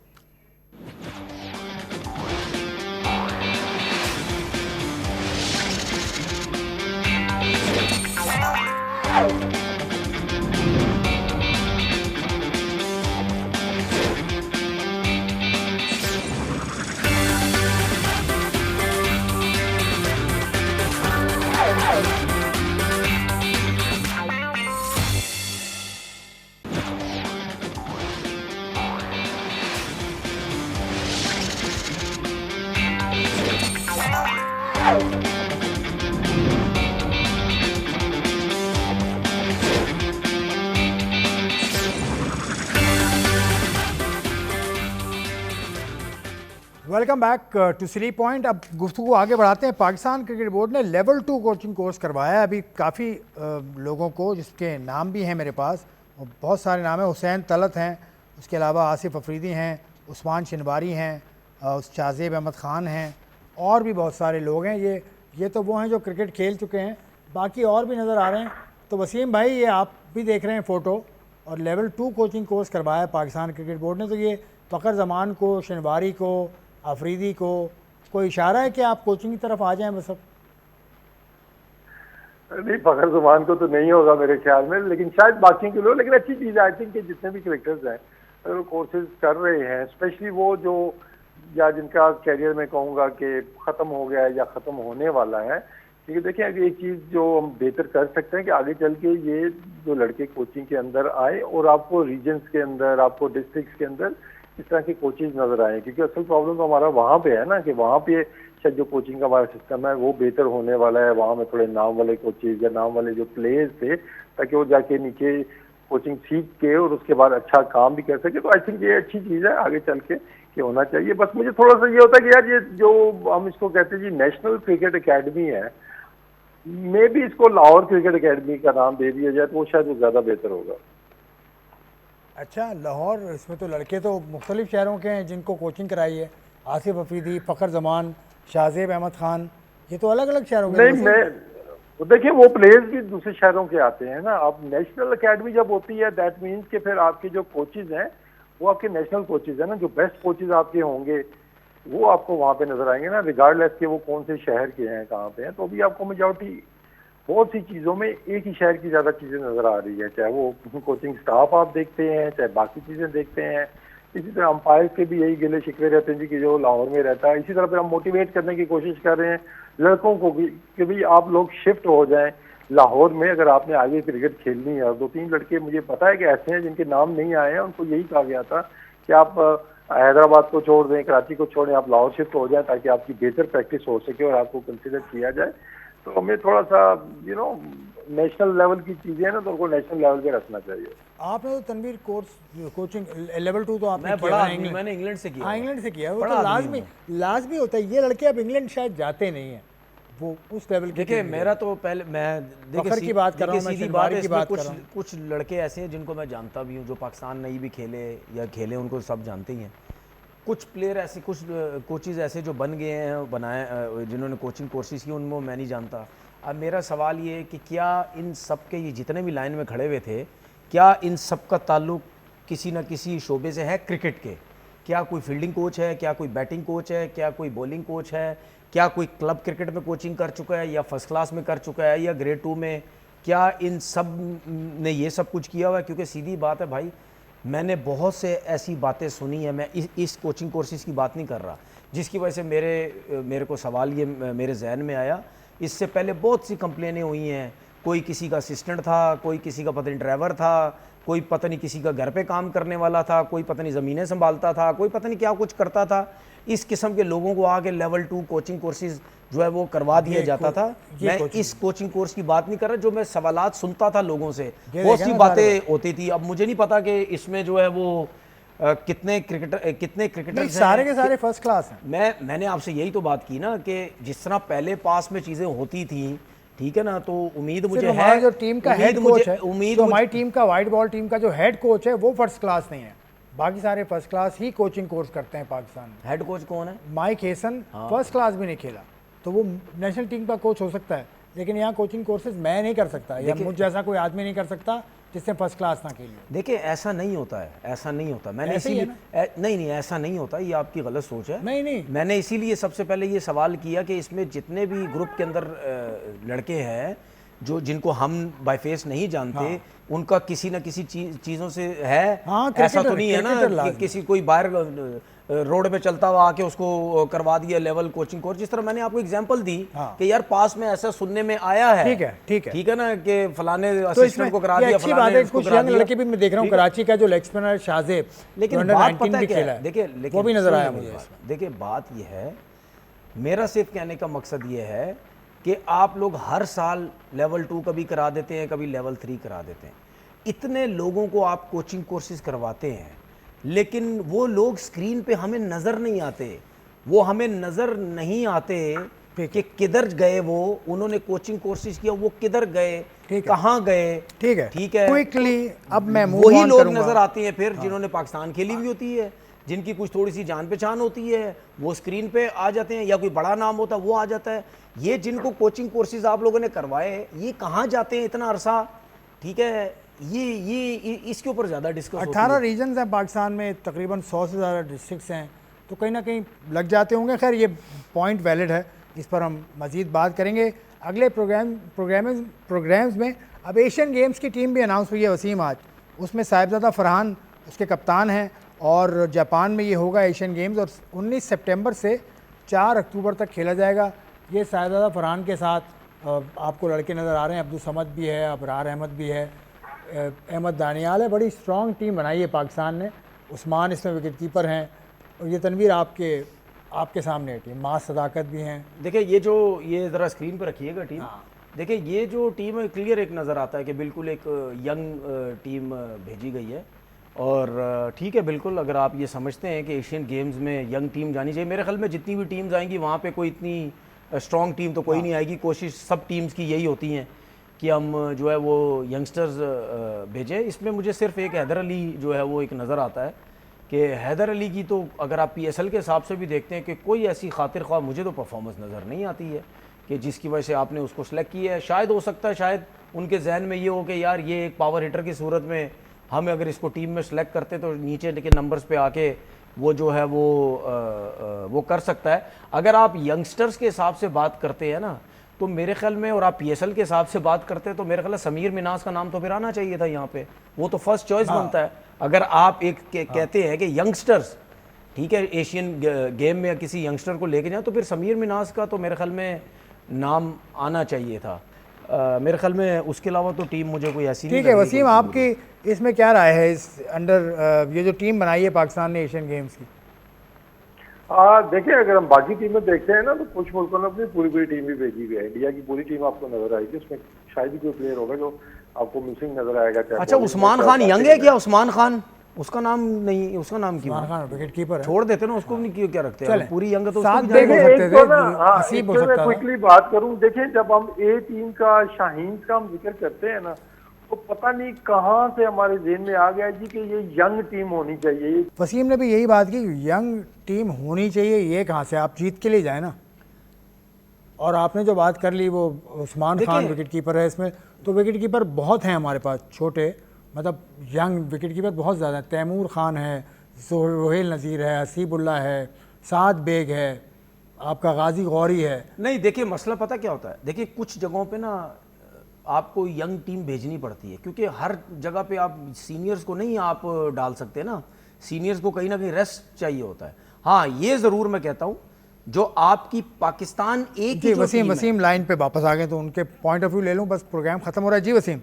Welcome back to silly point. अब गुफ्तगू आगे बढ़ाते हैं। पाकिस्तान क्रिकेट बोर्ड ने लेवल 2 कोचिंग कोर्स करवाया है अभी काफ़ी लोगों को, जिसके नाम भी हैं मेरे पास, और बहुत सारे नाम हैं। हुसैन तलत हैं, उसके अलावा आसिफ अफरीदी हैं, उस्मान शिनवारी हैं, शाहजेब अहमद ख़ान हैं, और भी बहुत सारे लोग हैं। ये तो वो हैं जो क्रिकेट खेल चुके हैं, बाकी और भी नज़र आ रहे हैं। तो वसीम भाई, ये आप भी देख रहे हैं फ़ोटो, और लेवल 2 कोचिंग कोर्स करवाया पाकिस्तान क्रिकेट बोर्ड ने। तो ये फ़खर जमान को, शिनवारी को, अफरीदी को कोई इशारा है कि आप कोचिंग की तरफ आ जाएं? बस अब नहीं, फखर जुमान को तो नहीं होगा मेरे ख्याल में, लेकिन शायद बाकी के लोग। लेकिन अच्छी चीज़ है, आई थिंक कि जितने भी क्रिकेटर्स हैं अगर वो कोर्सेज कर रहे हैं, स्पेशली वो जो या जिनका कैरियर में कहूँगा कि ख़त्म हो गया है या ख़त्म होने वाला है। क्योंकि देखिए, अगर एक चीज़ जो हम बेहतर कर सकते हैं कि आगे चल के ये जो लड़के कोचिंग के अंदर आए और आपको रीजन्स के अंदर, आपको डिस्ट्रिक्ट्स के अंदर इस तरह की कोचिंग नजर आए। क्योंकि असल प्रॉब्लम तो हमारा वहाँ पे है ना, कि वहाँ पे शायद जो कोचिंग का हमारा सिस्टम है वो बेहतर होने वाला है। वहाँ में थोड़े नाम वाले कोचेज या नाम वाले जो प्लेयर्स थे, ताकि वो जाके नीचे कोचिंग सीख के और उसके बाद अच्छा काम भी कर सके। तो आई थिंक ये अच्छी चीज़ है आगे चल के कि होना चाहिए। बस मुझे थोड़ा सा ये होता है कि यार ये जो हम इसको कहते हैं जी नेशनल क्रिकेट अकेडमी है, मे भी इसको लाहौर क्रिकेट अकेडमी का नाम दे दिया जाए तो वो शायद वो ज़्यादा बेहतर होगा। अच्छा, लाहौर, इसमें तो लड़के तो मुख्तलिफ शहरों के हैं जिनको कोचिंग कराई है। आसिफ अफरीदी, फ़खर जमान, शाहजेब अहमद ख़ान, ये तो अलग अलग शहरों के। नहीं, मैं देखिए वो प्लेयर्स भी दूसरे शहरों के आते हैं ना। अब नेशनल अकेडमी जब होती है दैट मीन्स कि फिर आपके जो कोचेज हैं वो आपके नेशनल कोचेज हैं ना, जो बेस्ट कोचेज आपके होंगे वो आपको वहाँ पे नजर आएंगे ना, रिगार्डलेस के वो कौन से शहर के हैं, कहाँ पे हैं। तो अभी आपको मेजॉरिटी बहुत सी चीज़ों में एक ही शहर की ज़्यादा चीज़ें नज़र आ रही है, चाहे वो कोचिंग स्टाफ आप देखते हैं, चाहे बाकी चीज़ें देखते हैं। इसी तरह अंपायर के भी यही गिले शिकवे रहते हैं जी कि जो लाहौर में रहता है। इसी तरह फिर हम मोटिवेट करने की कोशिश कर रहे हैं लड़कों को भी कि भाई आप लोग शिफ्ट हो जाएं लाहौर में, अगर आपने आगे क्रिकेट खेलनी है। और 2-3 लड़के मुझे पता है कि ऐसे हैं जिनके नाम नहीं आए हैं, उनको यही कहा गया था कि आप हैदराबाद को छोड़ दें, कराची को छोड़ें, आप लाहौर शिफ्ट हो जाए ताकि आपकी बेहतर प्रैक्टिस हो सके और आपको कंसिडर किया जाए। तो हमें थोड़ा सा नेशनल लेवल की चीज़ें हैं ना, तो उनको नेशनल लेवल पे रखना चाहिए। आपने तो तनवीर कोर्स कोचिंग लेवल 2 तो आपने मैं किया बड़ा है आदमी, इंग्लैंड। मैंने इंग्लैंड से किया हाँ हुआ। इंग्लैंड से किया है, वो बड़ा तो आदमी लाजमी होता है। ये लड़के अब इंग्लैंड शायद जाते नहीं हैं, वो उस लेवल के। देखिए मेरा तो पहले मैं फखर की बात कर रहा हूँ, मैं सीधी शनिवार बात है, की इसमें बात कुछ कर रहा हूँ। कुछ लड़के ऐसे हैं जिनको मैं जानता भी हूँ, जो पाकिस्तान नहीं भी खेले या खेले, उनको सब जानते ही हैं। कुछ प्लेयर ऐसे, कुछ कोचेज़ ऐसे जो बन गए हैं, बनाए, जिन्होंने कोचिंग कोर्सेज की, उनको मैं नहीं जानता। अब मेरा सवाल ये है कि क्या इन सब के, ये जितने भी लाइन में खड़े हुए थे, क्या इन सब का ताल्लुक किसी न किसी शोबे से है क्रिकेट के? क्या कोई फील्डिंग कोच है, क्या कोई बैटिंग कोच है, क्या कोई बॉलिंग कोच है, क्या कोई क्लब क्रिकेट में कोचिंग कर चुका है या फर्स्ट क्लास में कर चुका है या ग्रेड 2 में? क्या इन सब ने ये सब कुछ किया हुआ है? क्योंकि सीधी बात है भाई, मैंने बहुत से ऐसी बातें सुनी है, मैं इस कोचिंग कोर्सेज़ की बात नहीं कर रहा, जिसकी वजह से मेरे को सवाल ये मेरे जहन में आया। इससे पहले बहुत सी कंप्लेनें हुई हैं, कोई किसी का असिस्टेंट था, कोई किसी का पता नहीं ड्राइवर था, कोई पता नहीं किसी का घर पे काम करने वाला था, कोई पता नहीं ज़मीनें संभालता था, कोई पता नहीं क्या कुछ करता था। इस किस्म के लोगों को आगे लेवल 2 कोचिंग कोर्सेज जो है वो करवा दिया जाता था। मैं इस कोचिंग कोर्स की बात नहीं कर रहा, जो मैं सवालात सुनता था लोगों से, बहुत सी बातें होती थी। अब मुझे नहीं पता कि इसमें जो है वो कितने क्रिकेटर सारे के सारे फर्स्ट क्लास हैं। मैंने आपसे यही तो बात की ना कि जिस तरह पहले पास में चीज़ें होती थी, ठीक है ना, तो उम्मीद मुझे है जो टीम का हेड कोच है, तो हमारी टीम का वाइट बॉल टीम का जो हेड कोच है वो फर्स्ट क्लास नहीं है, बाकी सारे फर्स्ट क्लास ही कोचिंग कोर्स करते हैं पाकिस्तान में। हेड कोच कौन है? माइक हेसन फर्स्ट क्लास भी नहीं खेला, तो वो नेशनल टीम का कोच हो सकता है, लेकिन यहाँ कोचिंग कोर्सेज मैं नहीं कर सकता, या मुझ जैसा कोई आदमी नहीं कर सकता जिसने फर्स्ट क्लास ना खेली। देखिए ऐसा नहीं होता है, ऐसा नहीं होता। मैंने इसीलिए नहीं ऐसा नहीं होता, ये आपकी गलत सोच है। नहीं मैंने इसीलिए सबसे पहले ये सवाल किया कि इसमें जितने भी ग्रुप के अंदर लड़के हैं जो जिनको हम बाय फेस नहीं जानते, उनका किसी न किसी चीज़ों से है। ऐसा तो नहीं है ना कि किसी कोई बाहर रोड पे चलता हुआ आके उसको करवा दिया लेवल कोचिंग कोर्स। जिस तरह मैंने आपको एग्जांपल दी कि यार पास में ऐसा सुनने में आया है, ठीक है ना, कि फलाने असिस्टेंट को करा दिया, फलाने उसको करा दिया। लड़के भी मैं देख रहा हूँ, कराची का जो लेग स्पिनर शाहजेब, लेकिन बात पता है क्या है, देखिए वो भी नजर आया मुझे। देखिए बात ये है, मेरा सिर्फ कहने का मकसद ये है कि आप लोग हर साल लेवल 2 कभी करा देते हैं, कभी लेवल 3 करा देते हैं। इतने लोगों को आप कोचिंग कोर्सेज करवाते हैं, लेकिन वो लोग स्क्रीन पे हमें नज़र नहीं आते। वो हमें नज़र नहीं आते कि किधर गए वो, उन्होंने कोचिंग कोर्सेज किया, वो किधर गए, कहाँ गए। ठीक है क्विकली अब मैं वही लोग नज़र आते हैं फिर जिन्होंने पाकिस्तान खेली भी होती है, जिनकी कुछ थोड़ी सी जान पहचान होती है, वो स्क्रीन पे आ जाते हैं, या कोई बड़ा नाम होता है वो आ जाता है। ये जिनको कोचिंग कोर्सेज आप लोगों ने करवाए, ये कहाँ जाते हैं इतना अरसा? ठीक है, ये इसके ऊपर ज़्यादा डिस्कस 18 रीजन्स हैं पाकिस्तान में, तकरीबन 100 से ज़्यादा डिस्ट्रिक्ट्स हैं, तो कहीं ना कहीं लग जाते होंगे। खैर ये पॉइंट वैलिड है, इस पर हम मज़ीद बात करेंगे अगले प्रोग्राम्स में। अब एशियन गेम्स की टीम भी अनाउंस हुई है वसीम आज, उसमें साहिबजादा फरहान उसके कप्तान हैं, और जापान में ये होगा एशियन गेम्स, और 19 सितंबर से 4 अक्टूबर तक खेला जाएगा। ये साहिबजादा फरहान के साथ आपको लड़के नज़र आ रहे हैं, अब्दुल समद भी है, अबरार अहमद भी है, अहमद दानियाल है। बड़ी स्ट्रॉन्ग टीम बनाई है पाकिस्तान ने। उस्मान इसमें विकेट कीपर हैं, और ये तनवीर आपके सामने है टीम, मास सदाकत भी हैं। देखिए ये ज़रा स्क्रीन पर रखिएगा टीम। देखिए ये जो टीम है क्लियर एक नज़र आता है कि बिल्कुल एक यंग टीम भेजी गई है, और ठीक है बिल्कुल, अगर आप ये समझते हैं कि एशियन गेम्स में यंग टीम जानी चाहिए, मेरे ख्याल में जितनी भी टीम्स आएंगी वहाँ पे कोई इतनी स्ट्रॉन्ग टीम तो कोई नहीं आएगी। कोशिश सब टीम्स की यही होती हैं कि हम जो है वो यंगस्टर्स भेजें। इसमें मुझे सिर्फ एक हैदर अली जो है वो एक नज़र आता है कि हैदर अली की तो अगर आप PSL के हिसाब से भी देखते हैं कि कोई ऐसी खातिर ख्वाह मुझे तो परफॉर्मेंस नज़र नहीं आती है कि जिसकी वजह से आपने उसको सेलेक्ट किया है। शायद हो सकता है, शायद उनके जहन में ये हो कि यार ये एक पावर हिटर की सूरत में हम अगर इसको टीम में सेलेक्ट करते तो नीचे के नंबर्स पे आके वो जो है वो कर सकता है। अगर आप यंगस्टर्स के हिसाब से बात करते हैं ना, तो मेरे ख्याल में, और आप PSL के हिसाब से बात करते हैं, तो मेरे ख्याल में समीर मिनाज का नाम तो फिर आना चाहिए था यहाँ पे, वो तो फर्स्ट चॉइस बनता है। अगर आप कहते हैं कि यंगस्टर्स, ठीक है, एशियन गेम में किसी यंगस्टर को लेके जाए, तो फिर समीर मिनाज का तो मेरे ख्याल में नाम आना चाहिए था। मेरे ख्याल में उसके अलावा तो टीम मुझे कोई ऐसी नहीं। ठीक है वसीम, आपकी इसमें क्या राय है, इस अंडर ये जो टीम बनाई है पाकिस्तान ने एशियन गेम्स की? देखिए अगर हम बाकी टीमें देखते हैं ना तो कुछ मुल्कों ने अपनी पूरी पूरी टीम भी भेजी हुई है। इंडिया की पूरी टीम आपको नजर आएगी, उसमें शायद ही कोई प्लेयर होगा जो आपको मिसिंग नजर आएगा। अच्छा, उस्मान खान यंग है क्या? उस्मान खान, उसका नाम नहीं, उसका नाम क्यों? उस्मान खान विकेट कीपर है, छोड़ देते ना उसको, नहीं क्यों क्या रखते हैं? पूरी यंग तो सात उसको भी देखो जाएगा। सकते थे, हसीब हो सकता था। क्विकली बात करूं, देखिए जब हम ए टीम का शाहीन का हम जिक्र करते हैं ना, तो पता नहीं कहां से हमारे ज़हन में आ गया जी कि ये यंग टीम होनी चाहिए। वसीम ने भी यही बात की, यंग टीम होनी चाहिए, ये कहाँ से? आप जीत के लिए जाए ना। और आपने जो बात कर ली वो उस्मान खान विकेट कीपर है इसमें, तो विकेट कीपर बहुत हैं हमारे पास छोटे, मतलब यंग विकेट कीपर बहुत ज़्यादा हैं। तैमूर खान है, सोहेल नज़ीर है, हसीबुल्ला है, साद बेग है, आपका गाजी गौरी है। नहीं देखिए, मसला पता क्या होता है, देखिए कुछ जगहों पे ना आपको यंग टीम भेजनी पड़ती है, क्योंकि हर जगह पे आप सीनियर्स को नहीं आप डाल सकते ना, सीनियर्स को कहीं ना कहीं रेस्ट चाहिए होता है। हाँ, ये ज़रूर मैं कहता हूँ, जो आपकी पाकिस्तान एक जी वसीम लाइन पे वापस आ गए, तो उनके पॉइंट ऑफ व्यू ले लूँ, बस प्रोग्राम खत्म हो रहा है। जी वसीम।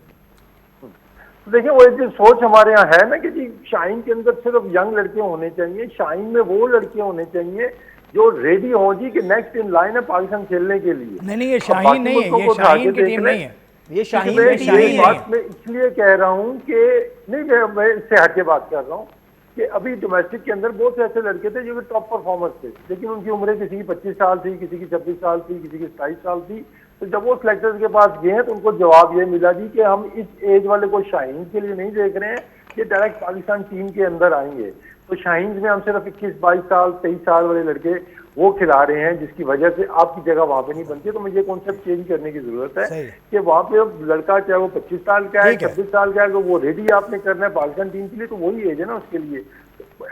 देखिए वो एक सोच हमारे यहाँ है ना कि जी शाहीन के अंदर सिर्फ यंग लड़के होने चाहिए, शाहीन में वो लड़के होने चाहिए जो रेडी हो जी कि नेक्स्ट इन लाइन है पाकिस्तान खेलने के लिए। नहीं, ये शाहीन नहीं है, ये शाहीन की टीम नहीं है, ये शाहीन बात मैं इसलिए कह रहा हूँ कि नहीं, मैं इससे हट के बात कर रहा हूँ कि अभी डोमेस्टिक के अंदर बहुत से ऐसे लड़के थे जो कि टॉप परफॉर्मर्स थे, लेकिन उनकी उम्रें किसी की 25 साल थी, किसी की 26 साल थी, किसी की 27 साल थी। तो जब वो सिलेक्टर्स के पास गए तो उनको जवाब ये मिला जी कि हम इस एज वाले को शाहीन के लिए नहीं देख रहे हैं, ये डायरेक्ट पाकिस्तान टीम के अंदर आएंगे। तो शाहीन में हम सिर्फ 21-22 साल 23 साल वाले लड़के वो खिला रहे हैं, जिसकी वजह से आपकी जगह वहां पे नहीं बनती। तो मुझे कॉन्सेप्ट चेंज करने की जरूरत है कि वहां पे लड़का चाहे वो 25 साल का है, 26 साल का है, तो वो रेडी आपने करना है पाकिस्तान टीम के लिए, तो वही एज है ना उसके लिए।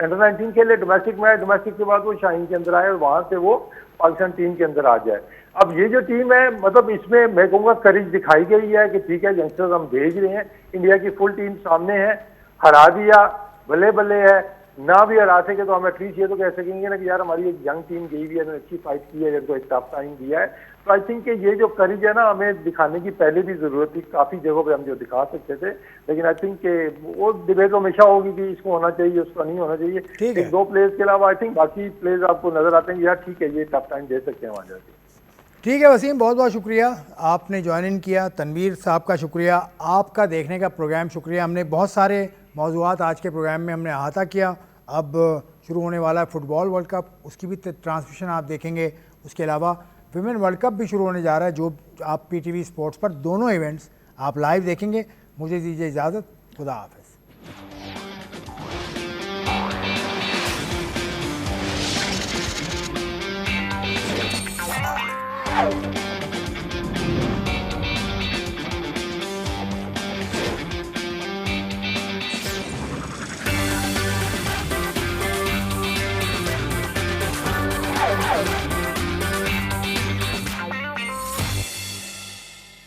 अंडर 19 के लिए डोमेस्टिक में, डोमेस्टिक के बाद वो शाहीन के अंदर आए और वहां से वो पाकिस्तान टीम के अंदर आ जाए। अब ये जो टीम है, मतलब इसमें मैं कहूँगा करेज दिखाई गई है कि ठीक है यंगस्टर्स हम भेज रहे हैं, इंडिया की फुल टीम सामने है, हरा दिया बल्ले बल्ले है, ना भी हरा सके तो हम एटलीस्ट ये तो कह सकेंगे ना कि यार हमारी एक यंग टीम गई हुई है, अच्छी फाइट की है, इनको एक टफ टाइम दिया है। तो आई थिंक कि ये जो करेज है ना, हमें दिखाने की पहले भी जरूरत थी, काफी जगहों पे हम जो दिखा सकते थे, लेकिन आई थिंक कि वो डिबेट हमेशा होगी कि इसको होना चाहिए, उसको नहीं होना चाहिए। एक दो प्लेयर्स के अलावा आई थिंक बाकी प्लेयर्स आपको नजर आते हैं यार ठीक है ये टफ टाइम दे सकते हैं वहाँ जाके। ठीक है वसीम, बहुत बहुत शुक्रिया आपने ज्वाइन इन किया। तनवीर साहब का शुक्रिया, आपका देखने का प्रोग्राम शुक्रिया। हमने बहुत सारे मौज़ूआत आज के प्रोग्राम में हमने अहाता किया। अब शुरू होने वाला है फुटबॉल वर्ल्ड कप, उसकी भी ट्रांसमिशन आप देखेंगे। उसके अलावा विमेन वर्ल्ड कप भी शुरू होने जा रहा है, जो आप PTV स्पोर्ट्स पर दोनों इवेंट्स आप लाइव देखेंगे। मुझे दीजिए इजाज़त, खुदा हाफ़िज़।